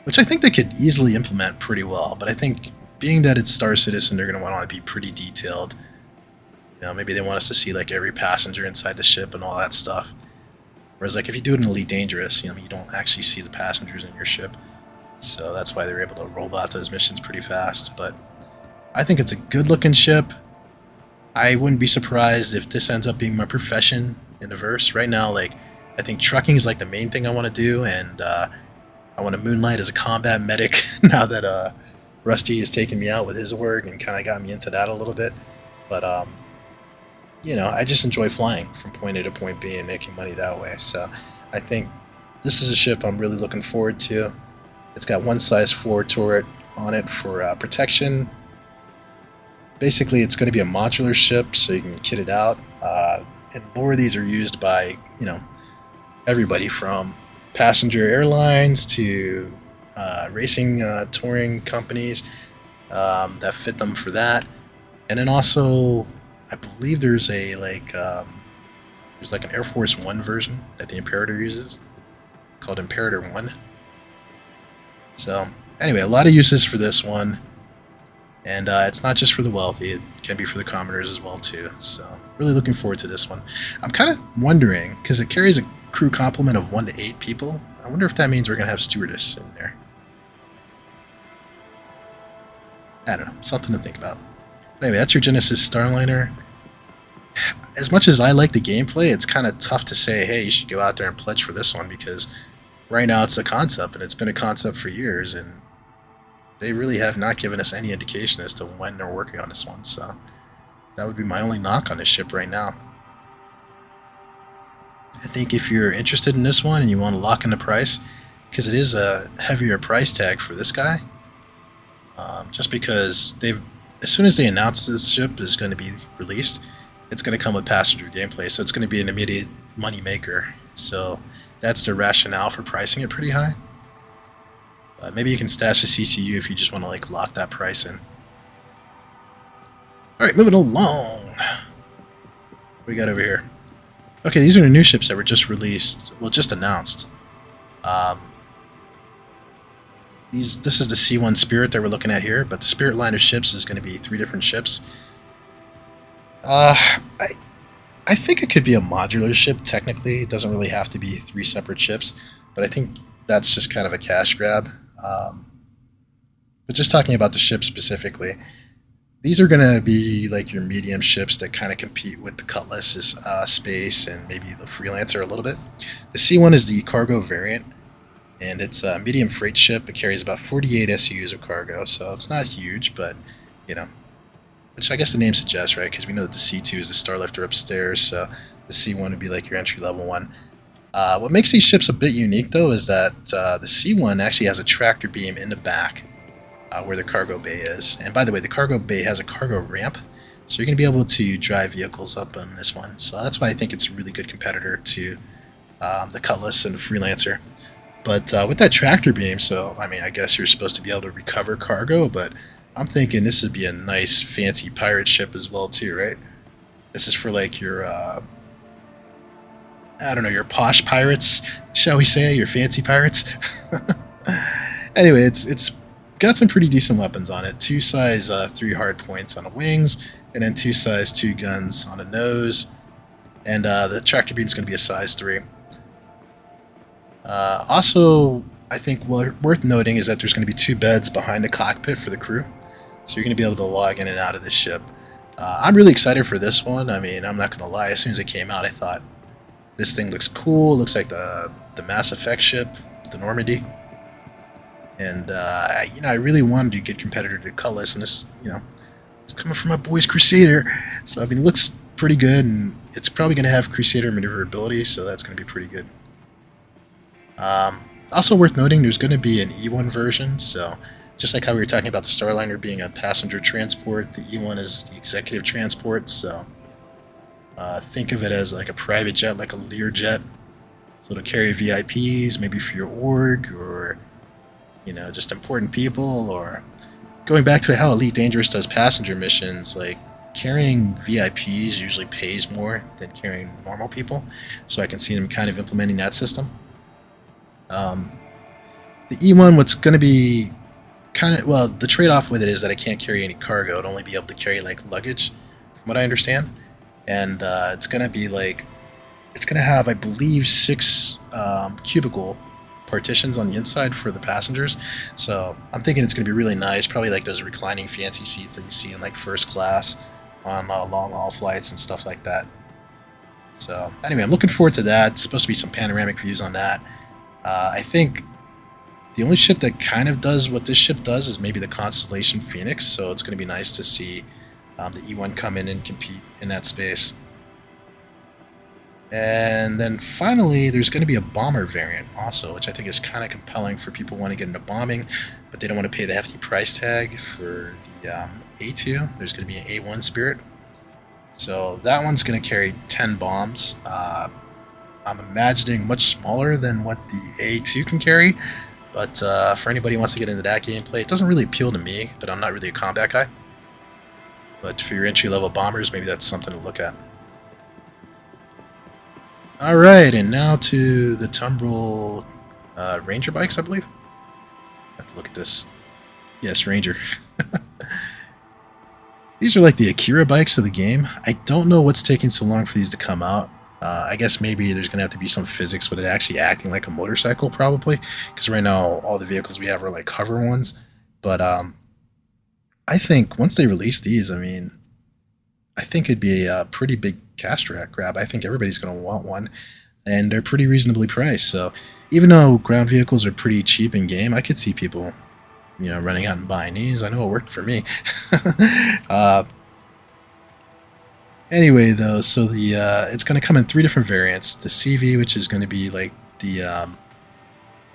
which I think they could easily implement pretty well. But I think, being that it's Star Citizen, they're going to want to be pretty detailed. Maybe they want us to see like every passenger inside the ship and all that stuff. Whereas like if you do it in Elite Dangerous, you don't actually see the passengers in your ship. So that's why they're able to roll out those missions pretty fast. But I think it's a good looking ship. I wouldn't be surprised if this ends up being my profession in the verse. Right now, like, I think trucking is like the main thing I want to do, and I want to moonlight as a combat medic now that Rusty has taken me out with his work and kind of got me into that a little bit. But I just enjoy flying from point A to point B and making money that way. So I think this is a ship I'm really looking forward to. It's got one size 4 turret on it for protection. Basically, it's going to be a modular ship, so you can kit it out. And lore, these are used by, everybody from passenger airlines to racing touring companies that fit them for that. And then also, I believe there's a there's like an Air Force One version that the Imperator uses, called Imperator One. So anyway, a lot of uses for this one. And it's not just for the wealthy, it can be for the commoners as well too. So really looking forward to this one. I'm kind of wondering, because it carries a crew complement of 1 to 8 people, I wonder if that means we're going to have stewardess in there. I don't know, something to think about. But anyway, that's your Genesis Starliner. As much as I like the gameplay, it's kind of tough to say, hey, you should go out there and pledge for this one, because right now it's a concept, and it's been a concept for years, and they really have not given us any indication as to when they're working on this one, so that would be my only knock on this ship right now. I think if you're interested in this one and you want to lock in the price, because it is a heavier price tag for this guy, just because as soon as they announce this ship is going to be released, it's going to come with passenger gameplay, so it's going to be an immediate money maker. So that's the rationale for pricing it pretty high. Maybe you can stash the CCU if you just want to like lock that price in. Alright, moving along. What we got over here? Okay, these are the new ships that were just released. Well, just announced. This is the C1 Spirit that we're looking at here, but the Spirit line of ships is going to be 3 different ships. I think it could be a modular ship, technically. It doesn't really have to be 3 separate ships, but I think that's just kind of a cash grab. But just talking about the ship specifically, these are going to be like your medium ships that kind of compete with the Cutlass, Space, and maybe the Freelancer a little bit. The C1 is the cargo variant, and it's a medium freight ship. It carries about 48 SUs of cargo, so it's not huge, but, you know, which I guess the name suggests, right? Because we know that the C2 is the Starlifter upstairs, so the C1 would be like your entry-level one. What makes these ships a bit unique, though, is that the C1 actually has a tractor beam in the back where the cargo bay is. And by the way, the cargo bay has a cargo ramp, so you're going to be able to drive vehicles up on this one. So that's why I think it's a really good competitor to the Cutlass and the Freelancer. But with that tractor beam, so, I mean, I guess you're supposed to be able to recover cargo, but I'm thinking this would be a nice, fancy pirate ship as well, too, right? This is for, like, your, I don't know, your posh pirates, shall we say, your fancy pirates. Anyway, it's got some pretty decent weapons on it. 2 size 3 hard points on the wings, and then 2 size 2 guns on the nose. And the tractor beam is going to be a size 3. Also, I think worth noting is that there's going to be 2 beds behind the cockpit for the crew, so you're going to be able to log in and out of this ship. I'm really excited for this one. I mean, I'm not going to lie. As soon as it came out, I thought this thing looks cool. It looks like the Mass Effect ship, the Normandy. And you know, I really wanted to get competitor to Cutlass, and this, you know, it's coming from my boys Crusader. So I mean, it looks pretty good, and it's probably going to have Crusader maneuverability, so that's going to be pretty good. Also worth noting, there's going to be an E1 version, so just like how we were talking about the Starliner being a passenger transport, the E1 is the executive transport, so think of it as like a private jet, like a Learjet, so it'll carry VIPs, maybe for your org, or, you know, just important people, or going back to how Elite Dangerous does passenger missions, like carrying VIPs usually pays more than carrying normal people, so I can see them kind of implementing that system. The E1, what's going to be kind of, well, the trade-off with it is that it can't carry any cargo. It'll only be able to carry like luggage, from what I understand, and it's going to be like, it's going to have, I believe, 6 cubicle partitions on the inside for the passengers, so I'm thinking it's going to be really nice, probably like those reclining fancy seats that you see in like first class on long haul flights and stuff like that. So anyway, I'm looking forward to that. It's supposed to be some panoramic views on that. I think the only ship that kind of does what this ship does is maybe the Constellation Phoenix, so it's going to be nice to see the E1 come in and compete in that space. And then finally, there's going to be a bomber variant also, which I think is kind of compelling for people who want to get into bombing, but they don't want to pay the hefty price tag for the A2. There's going to be an A1 Spirit. So that one's going to carry 10 bombs. I'm imagining much smaller than what the A2 can carry, but for anybody who wants to get into that gameplay, it doesn't really appeal to me, but I'm not really a combat guy. But for your entry-level bombers, maybe that's something to look at. Alright, and now to the Tumbril Ranger bikes, I believe. I have to look at this. Yes, Ranger. These are like the Akira bikes of the game. I don't know what's taking so long for these to come out. I guess maybe there's going to have to be some physics with it actually acting like a motorcycle, probably. Because right now, all the vehicles we have are like hover ones. But I think once they release these, I mean, I think it'd be a pretty big cash grab. I think everybody's going to want one. And they're pretty reasonably priced. So even though ground vehicles are pretty cheap in game, I could see people, you know, running out and buying these. I know it worked for me. Anyway, though, so the it's going to come in 3 different variants. The CV, which is going to be like the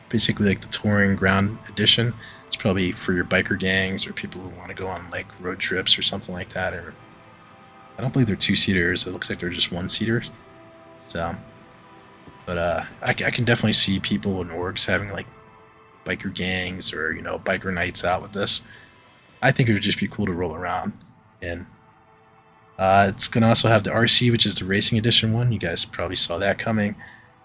basically like the touring ground edition. It's probably for your biker gangs or people who want to go on like road trips or something like that. Or I don't believe they're 2-seaters. It looks like they're just 1-seaters. So, but I can definitely see people and orgs having like biker gangs or, you know, biker nights out with this. I think it would just be cool to roll around in. It's going to also have the RC, which is the Racing Edition one. You guys probably saw that coming.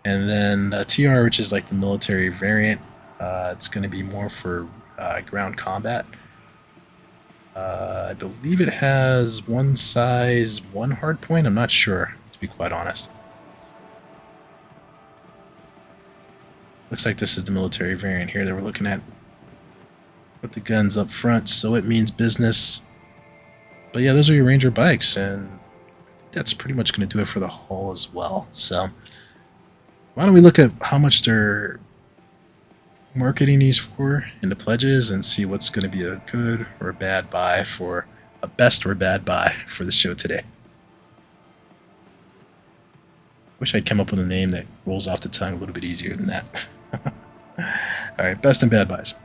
And then TR, which is like the military variant. It's going to be more for ground combat. I believe it has one size, one hard point. I'm not sure, to be quite honest. Looks like this is the military variant here that we're looking at. Put the guns up front, so it means business. But yeah, those are your Ranger bikes, and I think that's pretty much going to do it for the haul as well. So why don't we look at how much they're marketing these for in the pledges and see what's going to be a good or a bad buy for a best or bad buy for the show today. Wish I'd come up with a name that rolls off the tongue a little bit easier than that. Alright, best and bad buys.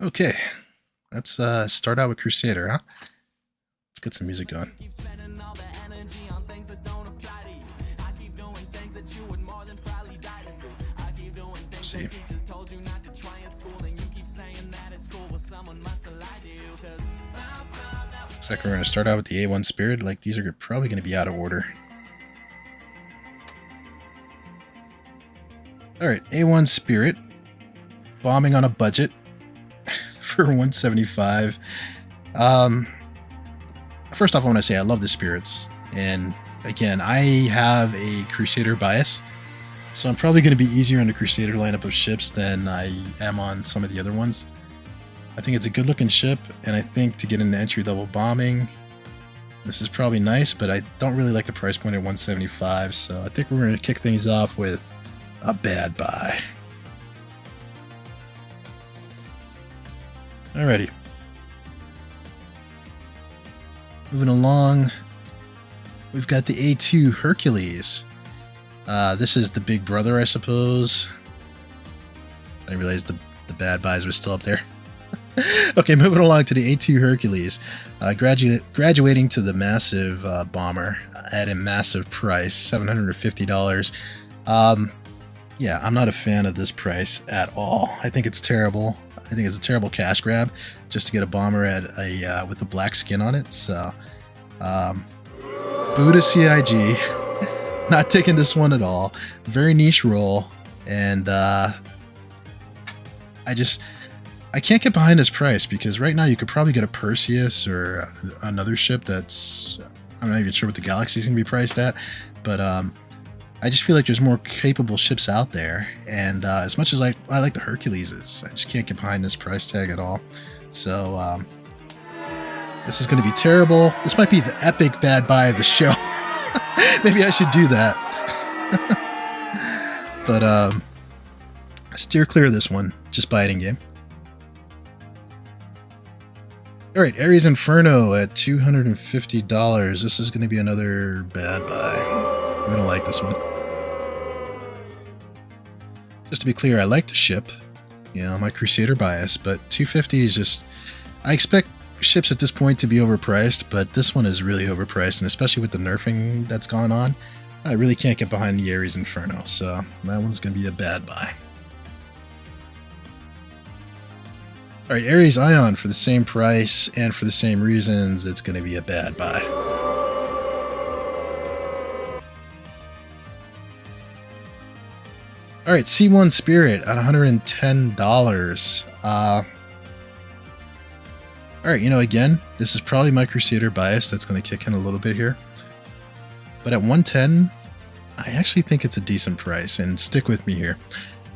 Okay, let's start out with Crusader, huh? Let's get some music going. Let's see. Looks like we're going to start out with the A1 Spirit. Like, these are probably going to be out of order. Alright, A1 Spirit. Bombing on a budget. For 175. First off, I want to say I love the Spirits, and again, I have a Crusader bias, so I'm probably going to be easier on the Crusader lineup of ships than I am on some of the other ones. I think it's a good looking ship, and I think to get into entry level bombing, this is probably nice, but I don't really like the price point at 175, so I think we're going to kick things off with a bad buy. Alrighty. Moving along, we've got the A2 Hercules. This is the big brother, I suppose. I didn't realize the bad buys were still up there. Okay, moving along to the A2 Hercules. Graduating to the massive bomber at a massive price, $750. Yeah, I'm not a fan of this price at all. I think it's terrible. I think it's a terrible cash grab just to get a bomber at a with the black skin on it. So, boo to CIG. Not taking this one at all. Very niche roll, and I can't get behind this price because right now you could probably get a Perseus or another ship that's, I'm not even sure what the Galaxy's gonna be priced at, but I just feel like there's more capable ships out there, and as much as I like the Hercules, I just can't get behind this price tag at all. So this is going to be terrible. This might be the epic bad buy of the show. Maybe I should do that. But steer clear of this one. Just buy it in game. All right, Ares Inferno at $250. This is going to be another bad buy. We don't like this one. Just to be clear, I like the ship. You know, my Crusader bias, but $250 is just... I expect ships at this point to be overpriced, but this one is really overpriced, and especially with the nerfing that's gone on, I really can't get behind the Ares Inferno, so that one's going to be a bad buy. Alright, Ares Ion for the same price and for the same reasons, it's going to be a bad buy. Alright, C1 Spirit at $110. Alright, you know, again, this is probably my Crusader bias that's going to kick in a little bit here. But at 110, I actually think it's a decent price, and stick with me here.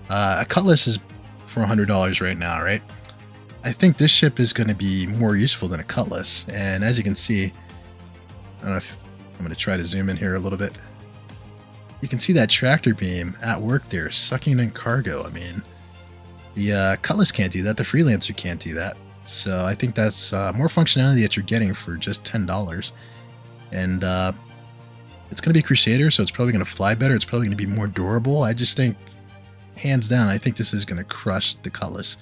A Cutlass is for $100 right now, right? I think this ship is going to be more useful than a Cutlass, and as you can see, I don't know if I'm going to try to zoom in here a little bit. You can see that tractor beam at work there, sucking in cargo. I mean, The Cutlass can't do that. The Freelancer can't do that. So I think that's more functionality that you're getting for just $10. And it's going to be Crusader, so it's probably going to fly better. It's probably going to be more durable. I just think, hands down, I think this is going to crush the Cutlass.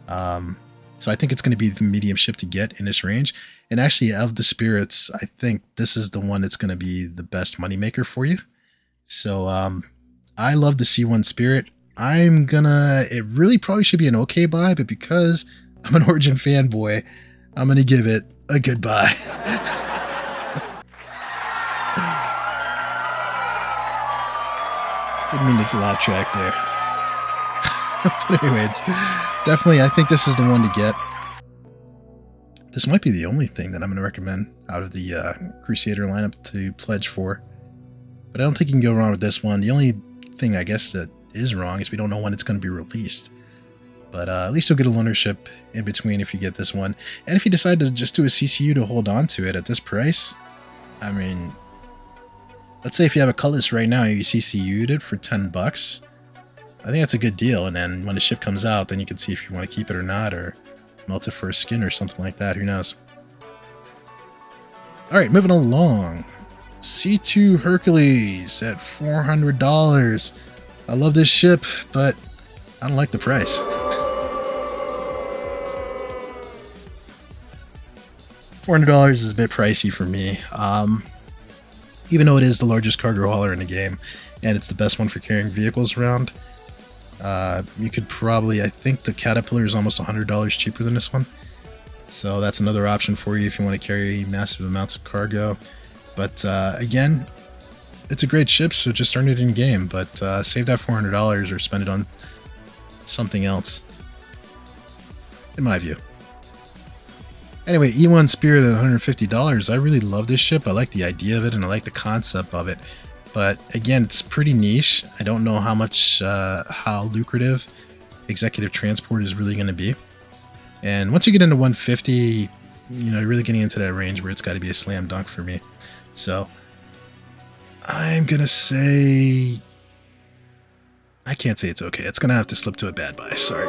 So I think it's going to be the medium ship to get in this range. And actually, of the spirits, I think this is the one that's going to be the best moneymaker for you. So I love the C1 Spirit. It really probably should be an okay buy, but because I'm an Origin fanboy, I'm going to give it a good buy. Didn't mean to laugh track there. But anyways, definitely I think this is the one to get. This might be the only thing that I'm going to recommend out of the Crusader lineup to pledge for. But I don't think you can go wrong with this one. The only thing I guess that is wrong is we don't know when it's going to be released. But at least you'll get a loaner ship in between if you get this one. And if you decide to just do a CCU to hold on to it at this price, I mean, let's say if you have a Cutlass right now, you CCU'd it for $10. I think that's a good deal. And then when the ship comes out, then you can see if you want to keep it or not, or melt it for a skin or something like that. Who knows? All right, moving along. C2 Hercules at $400. I love this ship, but I don't like the price. $400 is a bit pricey for me. Even though it is the largest cargo hauler in the game, and it's the best one for carrying vehicles around, you could probably, I think the Caterpillar is almost $100 cheaper than this one. So that's another option for you if you want to carry massive amounts of cargo. But again, it's a great ship, so just earn it in game. But save that $400 or spend it on something else, in my view. Anyway, E1 Spirit at $150. I really love this ship. I like the idea of it, and I like the concept of it. But again, it's pretty niche. I don't know how lucrative executive transport is really going to be. And once you get into 150, you know, you're really getting into that range where it's got to be a slam dunk for me. So I'm going to say, I can't say it's okay. It's going to have to slip to a bad buy. Sorry,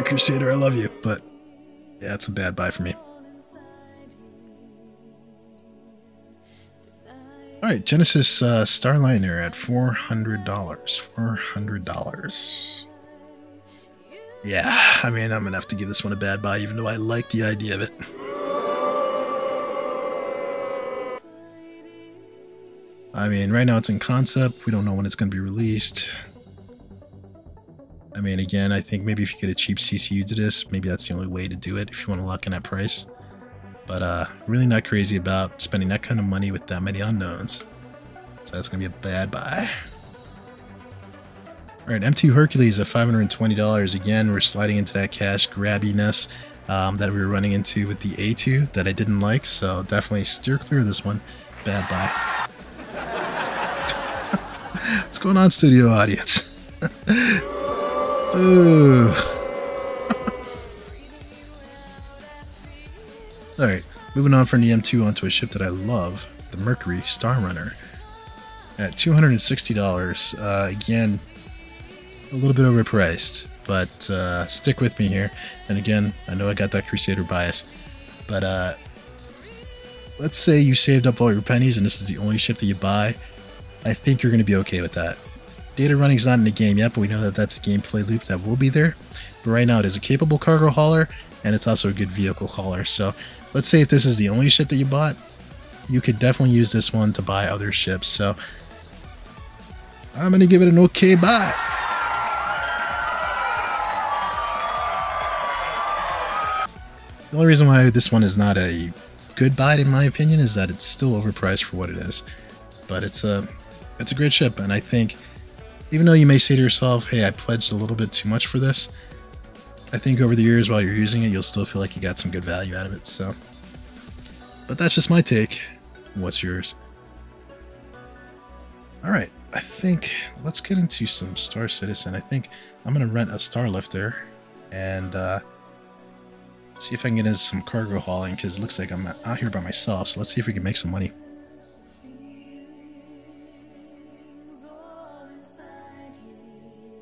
Crusader, I love you, but yeah, it's a bad buy for me. All right, Genesis Starliner at $400. $400. Yeah, I mean, I'm gonna have to give this one a bad buy, even though I like the idea of it. I mean, right now it's in concept. We don't know when it's gonna be released. I mean, again, I think maybe if you get a cheap CCU to this, maybe that's the only way to do it if you want to lock in that price. But really not crazy about spending that kind of money with that many unknowns. So that's going to be a bad buy. Alright, M2 Hercules at $520. Again, we're sliding into that cash grabbiness that we were running into with the A2 that I didn't like. So definitely steer clear of this one. Bad buy. What's going on, studio audience? Ooh. Alright, moving on from the M2 onto a ship that I love, the Mercury Star Runner at $260. Again, a little bit overpriced, but stick with me here. And again, I know I got that Crusader bias, but let's say you saved up all your pennies and this is the only ship that you buy. I think you're going to be okay with that. Data running is not in the game yet, but we know that that's a gameplay loop that will be there. But right now it is a capable cargo hauler, and it's also a good vehicle hauler. So let's say if this is the only ship that you bought, you could definitely use this one to buy other ships. So I'm going to give it an okay buy. The only reason why this one is not a good buy, in my opinion, is that it's still overpriced for what it is. But it's a great ship, and I think even though you may say to yourself, hey, I pledged a little bit too much for this, I think over the years while you're using it, you'll still feel like you got some good value out of it. So, but that's just my take. What's yours? All right, I think let's get into some Star Citizen. I think I'm going to rent a Star Lifter and see if I can get into some cargo hauling, because it looks like I'm out here by myself. So let's see if we can make some money.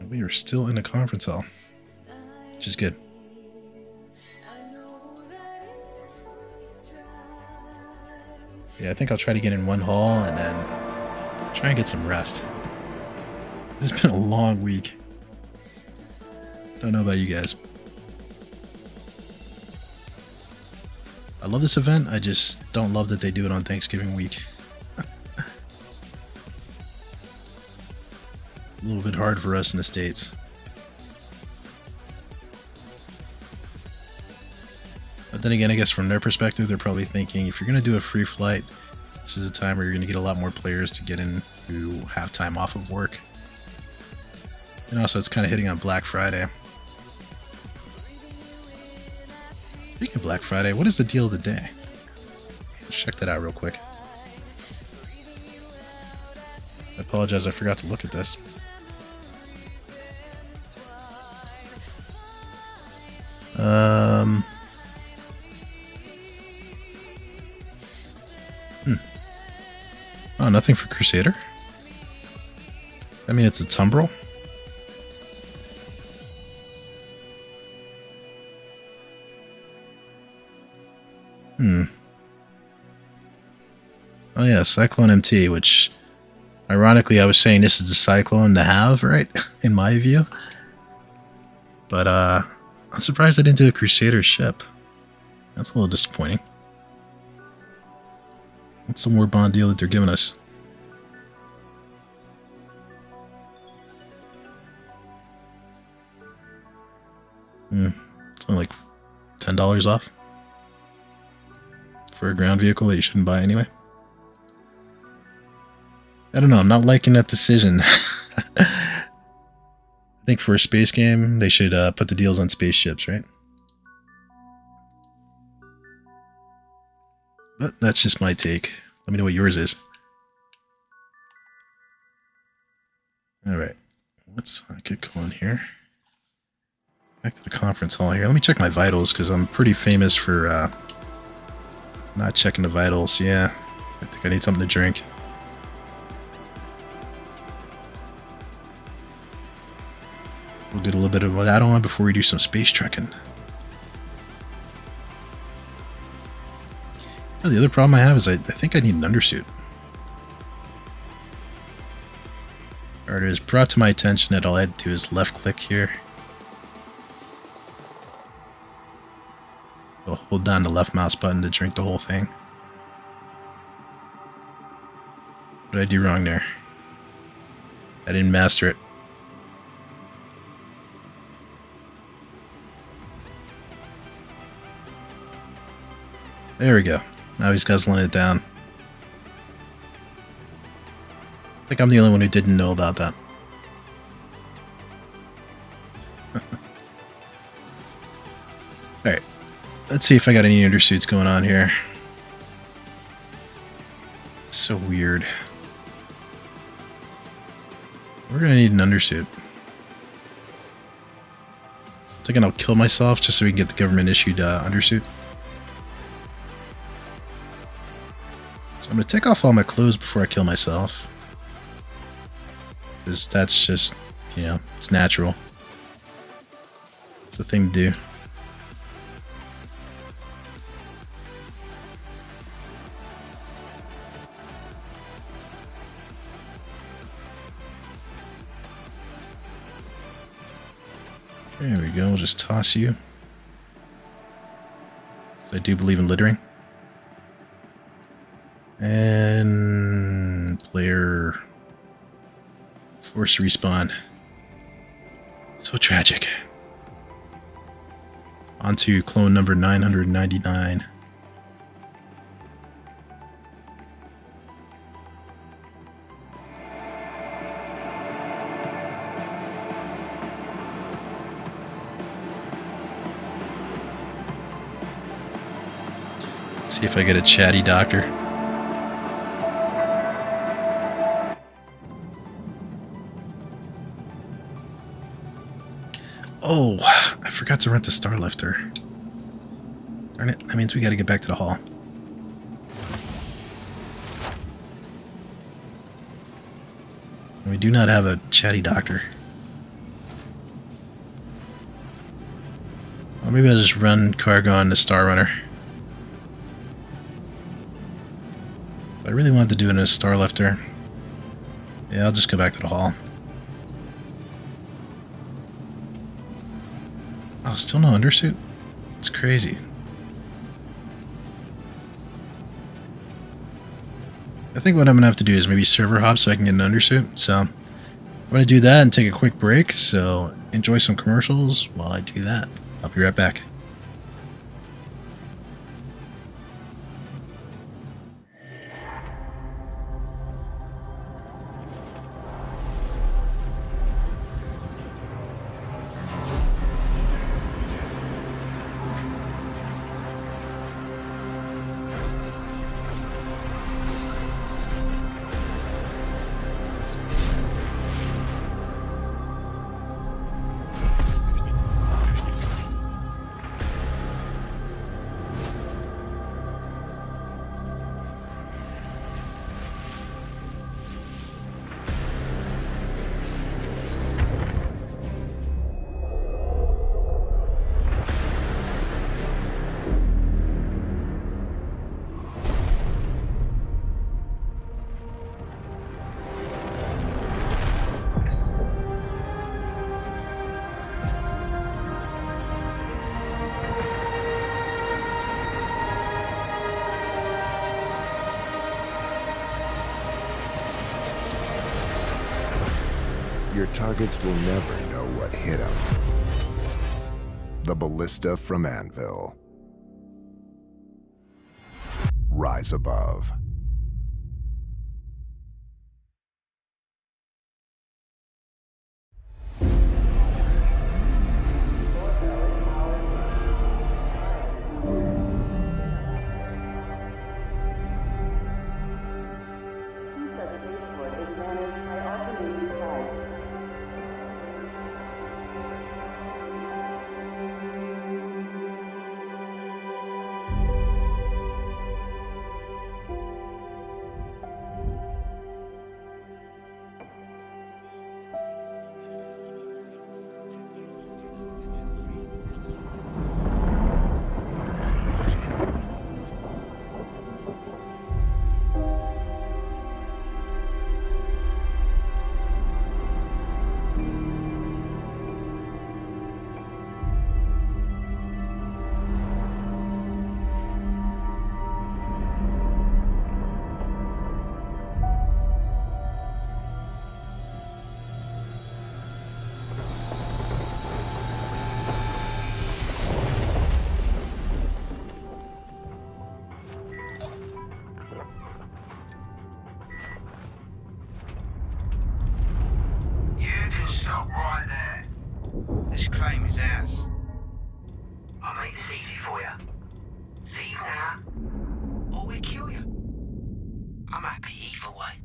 We are still in the conference hall, which is good. Yeah, I think I'll try to get in one hall and then try and get some rest. This has been a long week. Don't know about you guys. I love this event, I just don't love that they do it on Thanksgiving week. A little bit hard for us in the States. But then again, I guess from their perspective, they're probably thinking if you're going to do a free flight, this is a time where you're going to get a lot more players to get in who have time off of work. And also, it's kind of hitting on Black Friday. Speaking of Black Friday, what is the deal of the day? Let's check that out real quick. I apologize, I forgot to look at this. Oh, nothing for Crusader? I mean, it's a Tumbril? Oh yeah, Cyclone MT, which, ironically, I was saying this is the Cyclone to have, right? In my view. But, I'm surprised I didn't do a Crusader ship. That's a little disappointing. What's the war bond deal that they're giving us? It's only like $10 off for a ground vehicle that you shouldn't buy anyway. I don't know, I'm not liking that decision. I think for a space game, they should put the deals on spaceships, right? But that's just my take. Let me know what yours is. Alright, let's get going here. Back to the conference hall here. Let me check my vitals, because I'm pretty famous for not checking the vitals. Yeah, I think I need something to drink. We'll get a little bit of that on before we do some space trekking. Oh, the other problem I have is I think I need an undersuit. Alright, it was brought to my attention that all I had to do is left click here. I'll hold down the left mouse button to drink the whole thing. What did I do wrong there? I didn't master it. There we go. Now he's guzzling it down. I think I'm the only one who didn't know about that. Alright. Let's see if I got any undersuits going on here. So weird. We're gonna need an undersuit. Thinking I'll kill myself just so we can get the government issued undersuit. So I'm gonna take off all my clothes before I kill myself. Because that's just, you know, it's natural. It's the thing to do. There we go, we'll just toss you. 'Cause I do believe in littering. And player force respawn. So tragic. On to clone number 999. See if I get a chatty doctor. Oh, I forgot to rent the Starlifter. Darn it, that means we gotta get back to the hall. And we do not have a chatty doctor. Or maybe I'll just run cargo on the Star Runner. I really wanted to do it in a Star Lifter. Yeah, I'll just go back to the hall. Oh, still no undersuit? It's crazy. I think what I'm going to have to do is maybe server hop so I can get an undersuit. So I'm going to do that and take a quick break. So enjoy some commercials while I do that. I'll be right back. Your targets will never know what hit them. The ballista from Anvil. Rise above. This claim is ours. I'll make this easy for you. Leave now, or we'll kill you. I'm happy either way.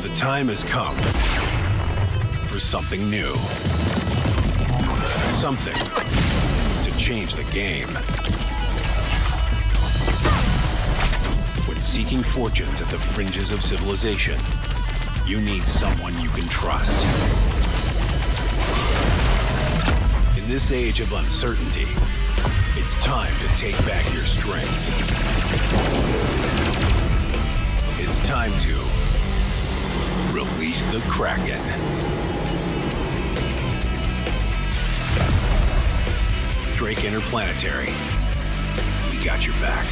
The time has come for something new. Something to change the game. When seeking fortunes at the fringes of civilization, you need someone you can trust. In this age of uncertainty, it's time to take back your strength. It's time to release the Kraken. Drake Interplanetary. We got your back.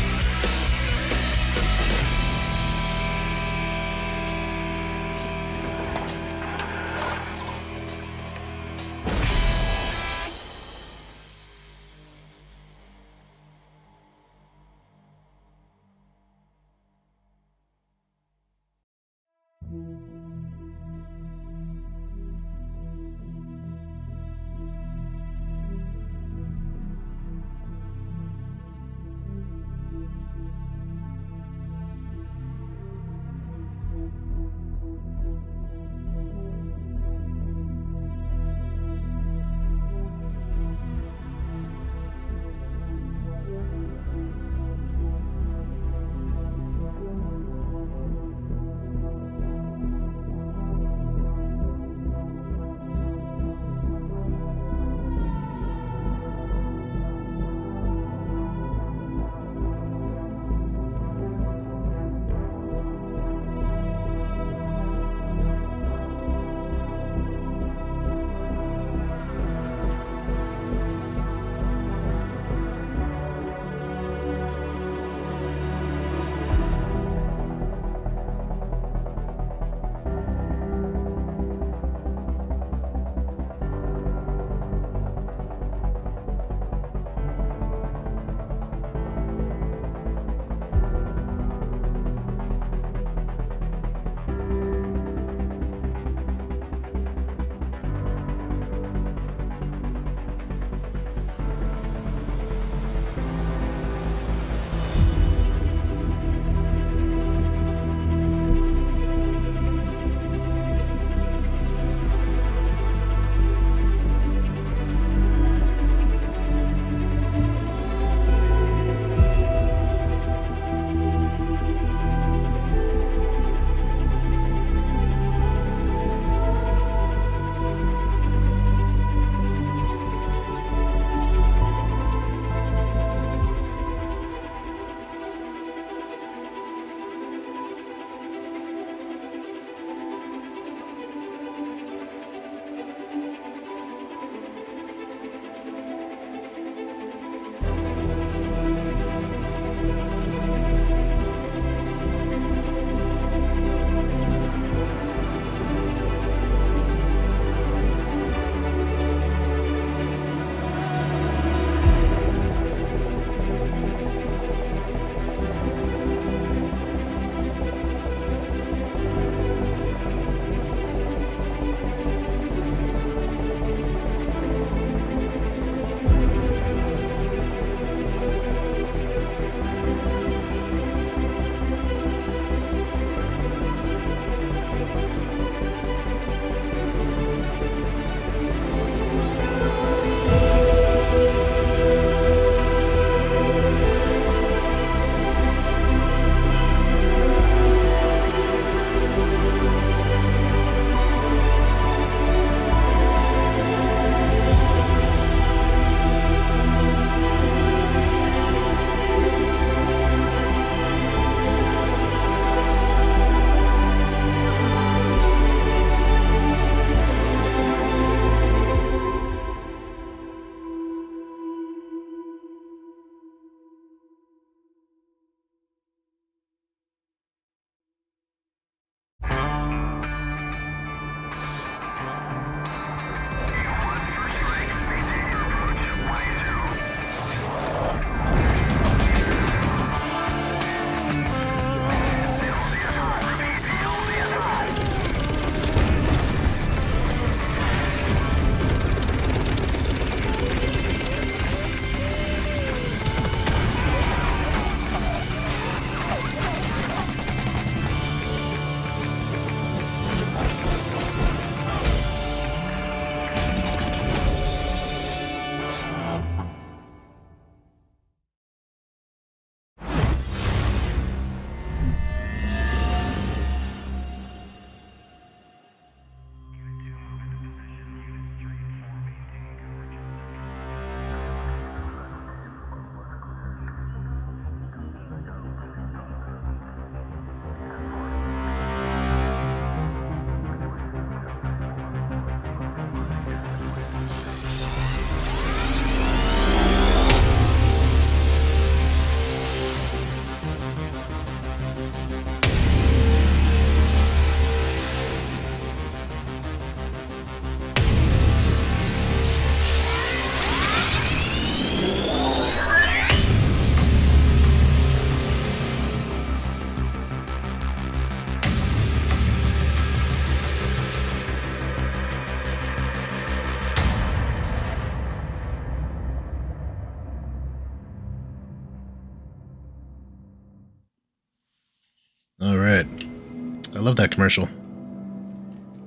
love that commercial.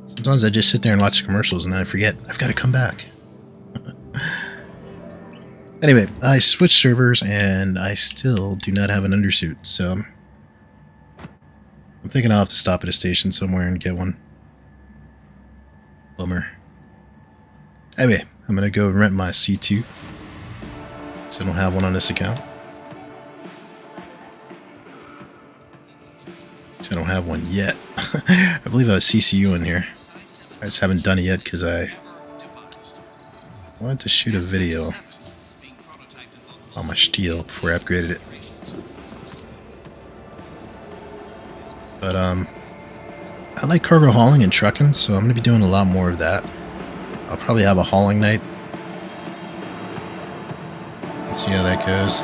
Sometimes I just sit there and watch commercials and then I forget I've got to come back. Anyway, I switched servers and I still do not have an undersuit, so I'm thinking I'll have to stop at a station somewhere and get one. Bummer. Anyway, I'm gonna go rent my C2, because I don't have one on this account. I don't have one yet. I believe I have CCU in here. I just haven't done it yet because I wanted to shoot a video on my steel before I upgraded it. But I like cargo hauling and trucking, so I'm going to be doing a lot more of that. I'll probably have a hauling night. Let's see how that goes.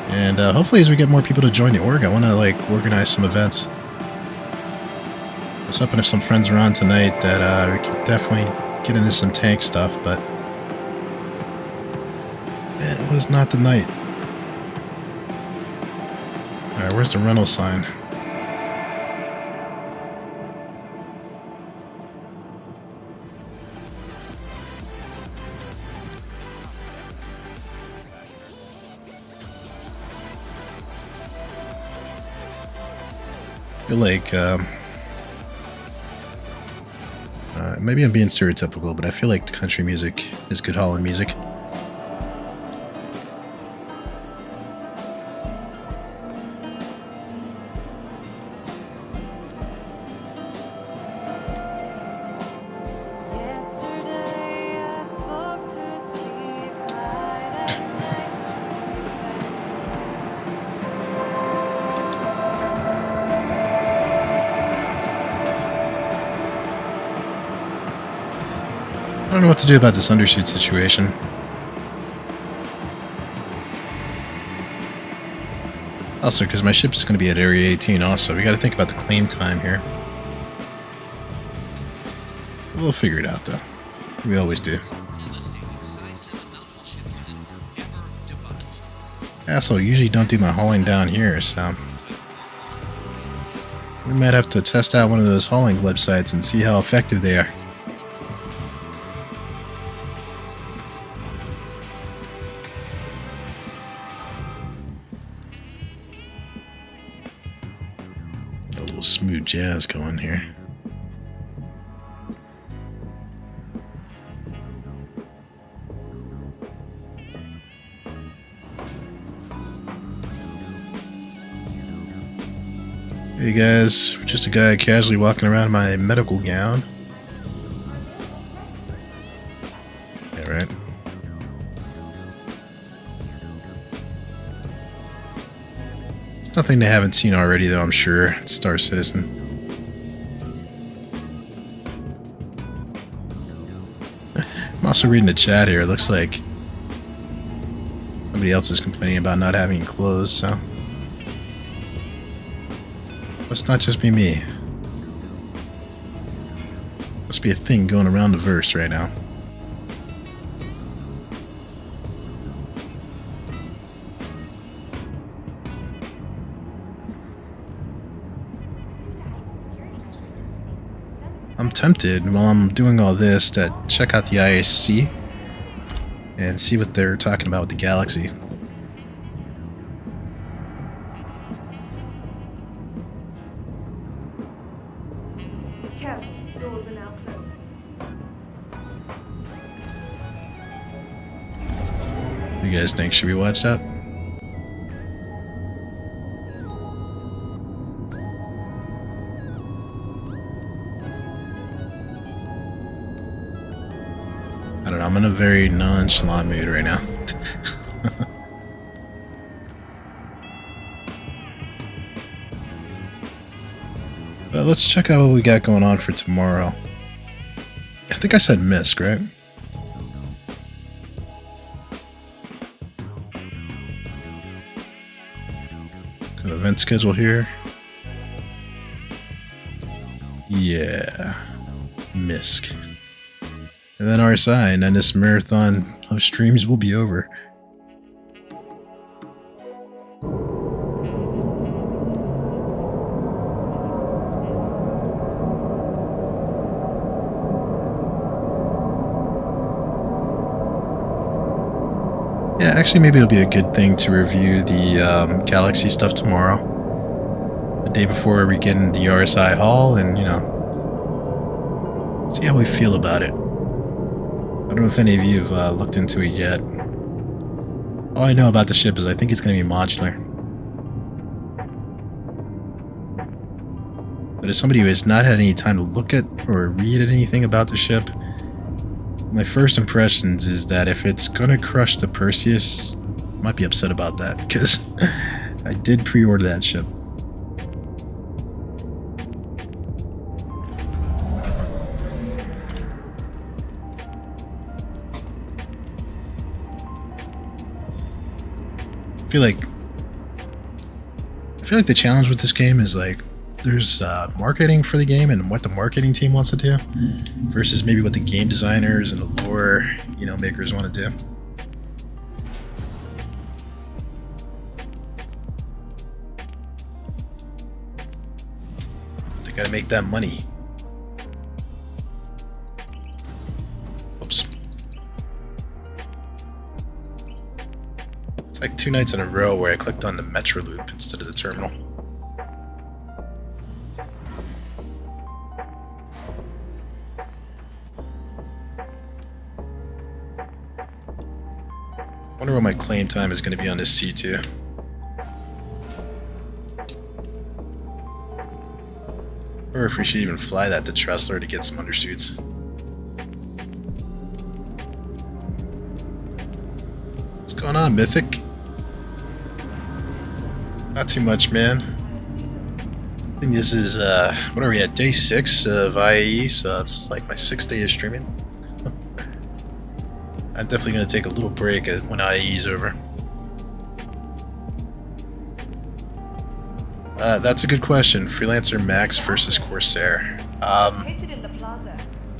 And hopefully as we get more people to join the org, I want to like organize some events. I was hoping if some friends are on tonight that we could definitely get into some tank stuff, but it was not the night. Alright, where's the rental sign? I feel like, maybe I'm being stereotypical, but I feel like country music is good hauling music. I don't know what to do about this undershoot situation. Also, because my ship is going to be at Area 18 also. We got to think about the claim time here. We'll figure it out, though. We always do. Asshole, usually don't do my hauling down here, so... we might have to test out one of those hauling websites and see how effective they are. Smooth jazz going here. Hey guys, just a guy casually walking around in my medical gown. Yeah, right. Nothing they haven't seen already, though, I'm sure. It's Star Citizen. I'm also reading the chat here. It looks like somebody else is complaining about not having clothes, so... must not just be me. Must be a thing going around the verse right now. I'm tempted, while I'm doing all this, to check out the IAC and see what they're talking about with the galaxy. Careful, doors are now closing. You guys think, should we watch that? I don't know, I'm in a very nonchalant mood right now. But let's check out what we got going on for tomorrow. I think I said MISC, right? Got event schedule here. Yeah. MISC. And then RSI, and then this marathon of streams will be over. actually, maybe it'll be a good thing to review the Galaxy stuff tomorrow. The day before we get in the RSI Hall, and, you know, see how we feel about it. I don't know if any of you have looked into it yet. All I know about the ship is I think it's going to be modular. But as somebody who has not had any time to look at or read anything about the ship, my first impressions is that if it's going to crush the Perseus, I might be upset about that, because I did pre-order that ship. I feel like the challenge with this game is like there's marketing for the game and what the marketing team wants to do versus maybe what the game designers and the lore, you know, makers want to do. They gotta make that money. Oops. It's like 2 nights in a row where I clicked on the Metro Loop instead of the terminal. I wonder what my claim time is going to be on this C2. Or if we should even fly that to Tressler to get some undersuits. What's going on, Mythic? Not too much, man. I think this is, what are we at? Day 6 of IAE, so it's like my 6th day of streaming. I'm definitely going to take a little break when IAE is over. That's a good question. Freelancer Max versus Corsair. Located in the plaza,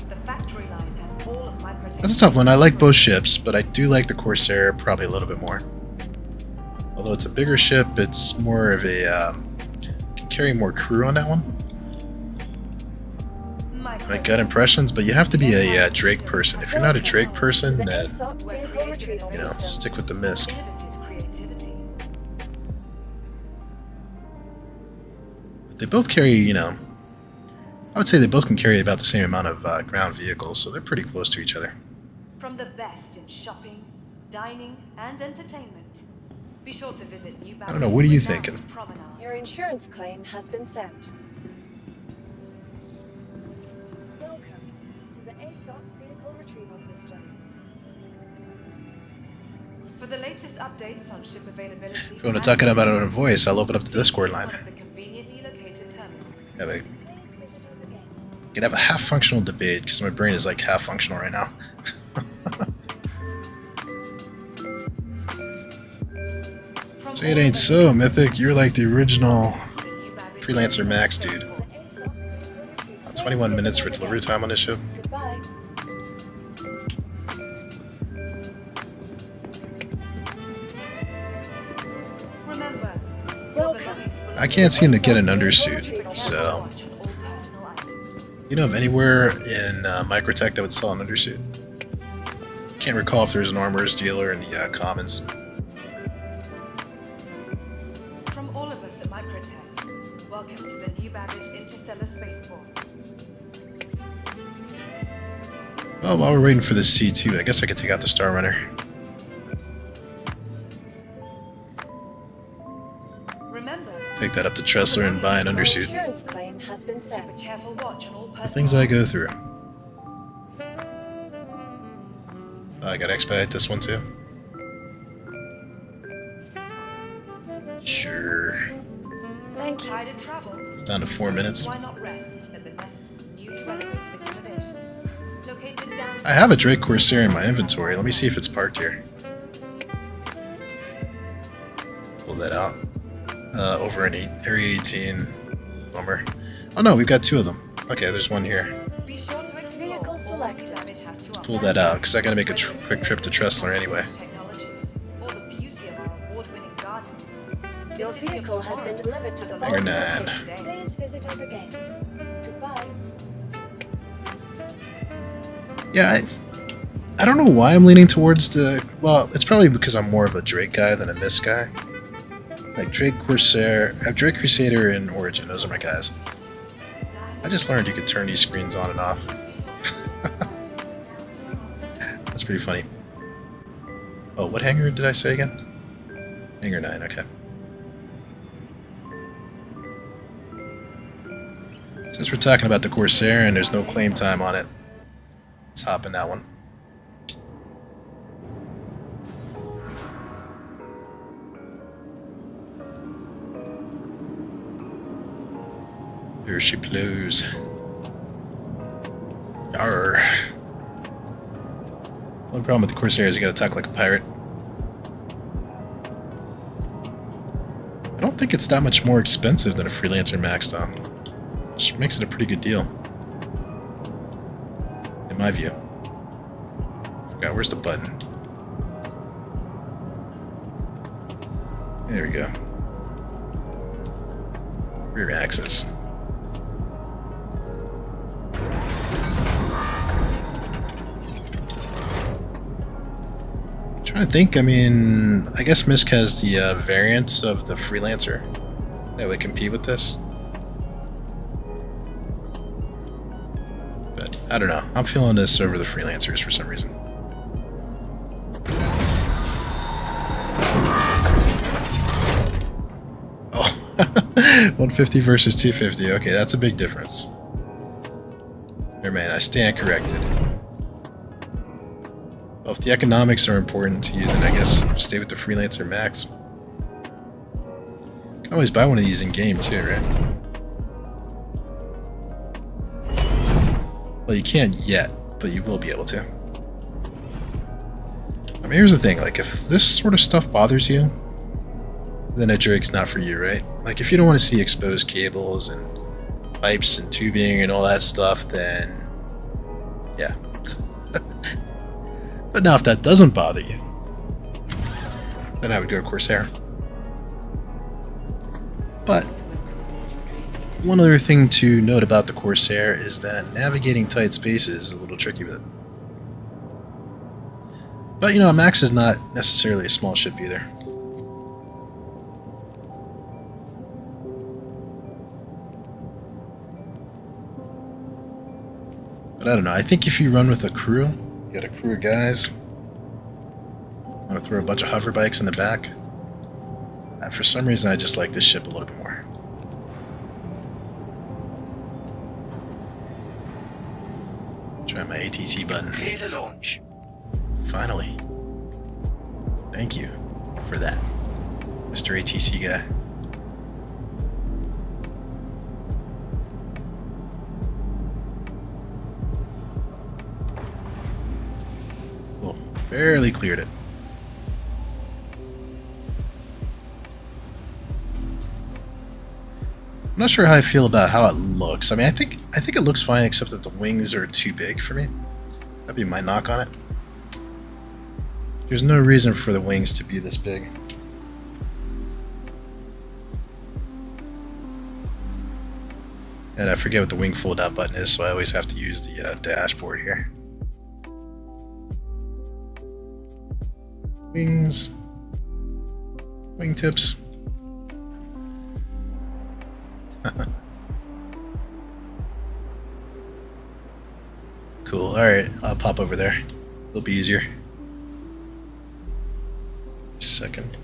the factory line has all of Microtech's. That's a tough one. I like both ships, but I do like the Corsair probably a little bit more. Although it's a bigger ship, it's more of a can carry more crew on that one. My gut impressions, but you have to be a Drake person. If you're not a Drake person, then you know, stick with the MISC. They both carry, you know, I would say they both can carry about the same amount of ground vehicles, so they're pretty close to each other. From the best in shopping, dining, and entertainment. Be sure to visit New I don't know, what are you thinking? Your insurance claim has been sent. Welcome to the ASOP vehicle retrieval system. For the latest updates on ship availability, If you want to talk about it on a voice, I'll open up the Discord line. one of the conveniently located terminals. Have a, Please visit us again. can have a half-functional debate, because my brain is like half-functional right now. From Say it all ain't of so, Mythic. You're like the original the new Babbage Freelancer Max dude. The ASOP vehicle retrieval 21 minutes for delivery time on this ship. Goodbye. Remember, Welcome. I can't seem to get an undersuit, so watch on all personal items. you know of anywhere in Microtech that would sell an undersuit? Can't recall if there's an armorer's dealer in the Commons. From all of us at Microtech, welcome to the new Babbage Interstellar Spaceport. Oh, while we're waiting for the C2, I guess I could take out the Star Runner. Remember, Take that up to Tressler and buy an Your undersuit. insurance claim has been keep a sent. careful watch on all The personal things I go items. through. Oh, I gotta expedite this one too. Sure. Thank you. Tired of travel? It's down to 4 minutes. Why not rest at the Nest's newly renovated accommodation? Located down. I have a Drake Corsair in my inventory. Let me see if it's parked here. Pull that out. Over in Area 18. Bummer. Oh no, we've got 2 of them. Okay, there's one here. Be sure to explore Vehicle all that selected. Babbage has to offer. Pull that out, because I gotta make a quick trip to Tressler anyway. Technology, or the beauty of our award-winning gardens. Your vehicle has been delivered to the Number following 9. location. Please visit us again. Goodbye. Yeah, I don't know why I'm leaning towards the... Well, it's probably because I'm more of a Drake guy than a Mist guy. Like Drake Corsair... I have Drake Crusader and Origin. Those are my guys. I just learned you could turn these screens on and off. That's pretty funny. Oh, what hangar did I say again? Hangar 9, okay. Since we're talking about the Corsair and there's no claim time on it, let's hop in that one. There she blows. Arr. One problem with the Corsair is you gotta talk like a pirate. I don't think it's that much more expensive than a Freelancer Max though. Which makes it a pretty good deal. In my view. I forgot, where's the button? There we go. Rear access. Trying to think, I mean, I guess Misk has the variants of the Freelancer that would compete with this. But I don't know. I'm feeling this over the Freelancers for some reason. Oh, 150 versus 250. Okay, that's a big difference. There, man, I stand corrected. Well, if the economics are important to you, then I guess stay with the Freelancer Max. You can always buy one of these in game too, right? Well, you can't yet, but you will be able to. I mean, here's the thing, like, if this sort of stuff bothers you, then a Drake's not for you, right? Like, if you don't want to see exposed cables and pipes and tubing and all that stuff, then yeah. But now if that doesn't bother you, then I would go Corsair. But one other thing to note about the Corsair is that navigating tight spaces is a little tricky with it. But you know, a Max is not necessarily a small ship either. But I don't know, I think if you run with a crew, you got a crew of guys, want to throw a bunch of hover bikes in the back, for some reason I just like this ship a little bit more. Try my ATC button. Clear to launch. Finally. Thank you for that, Mr. ATC guy. Cool. Barely cleared it. I'm not sure how I feel about how it looks. I mean, I think it looks fine, except that the wings are too big for me. That'd be my knock on it. There's no reason for the wings to be this big. And I forget what the wing fold-out button is, so I always have to use the dashboard here. Wings. Wingtips. Cool, alright, I'll pop over there. It'll be easier. Second.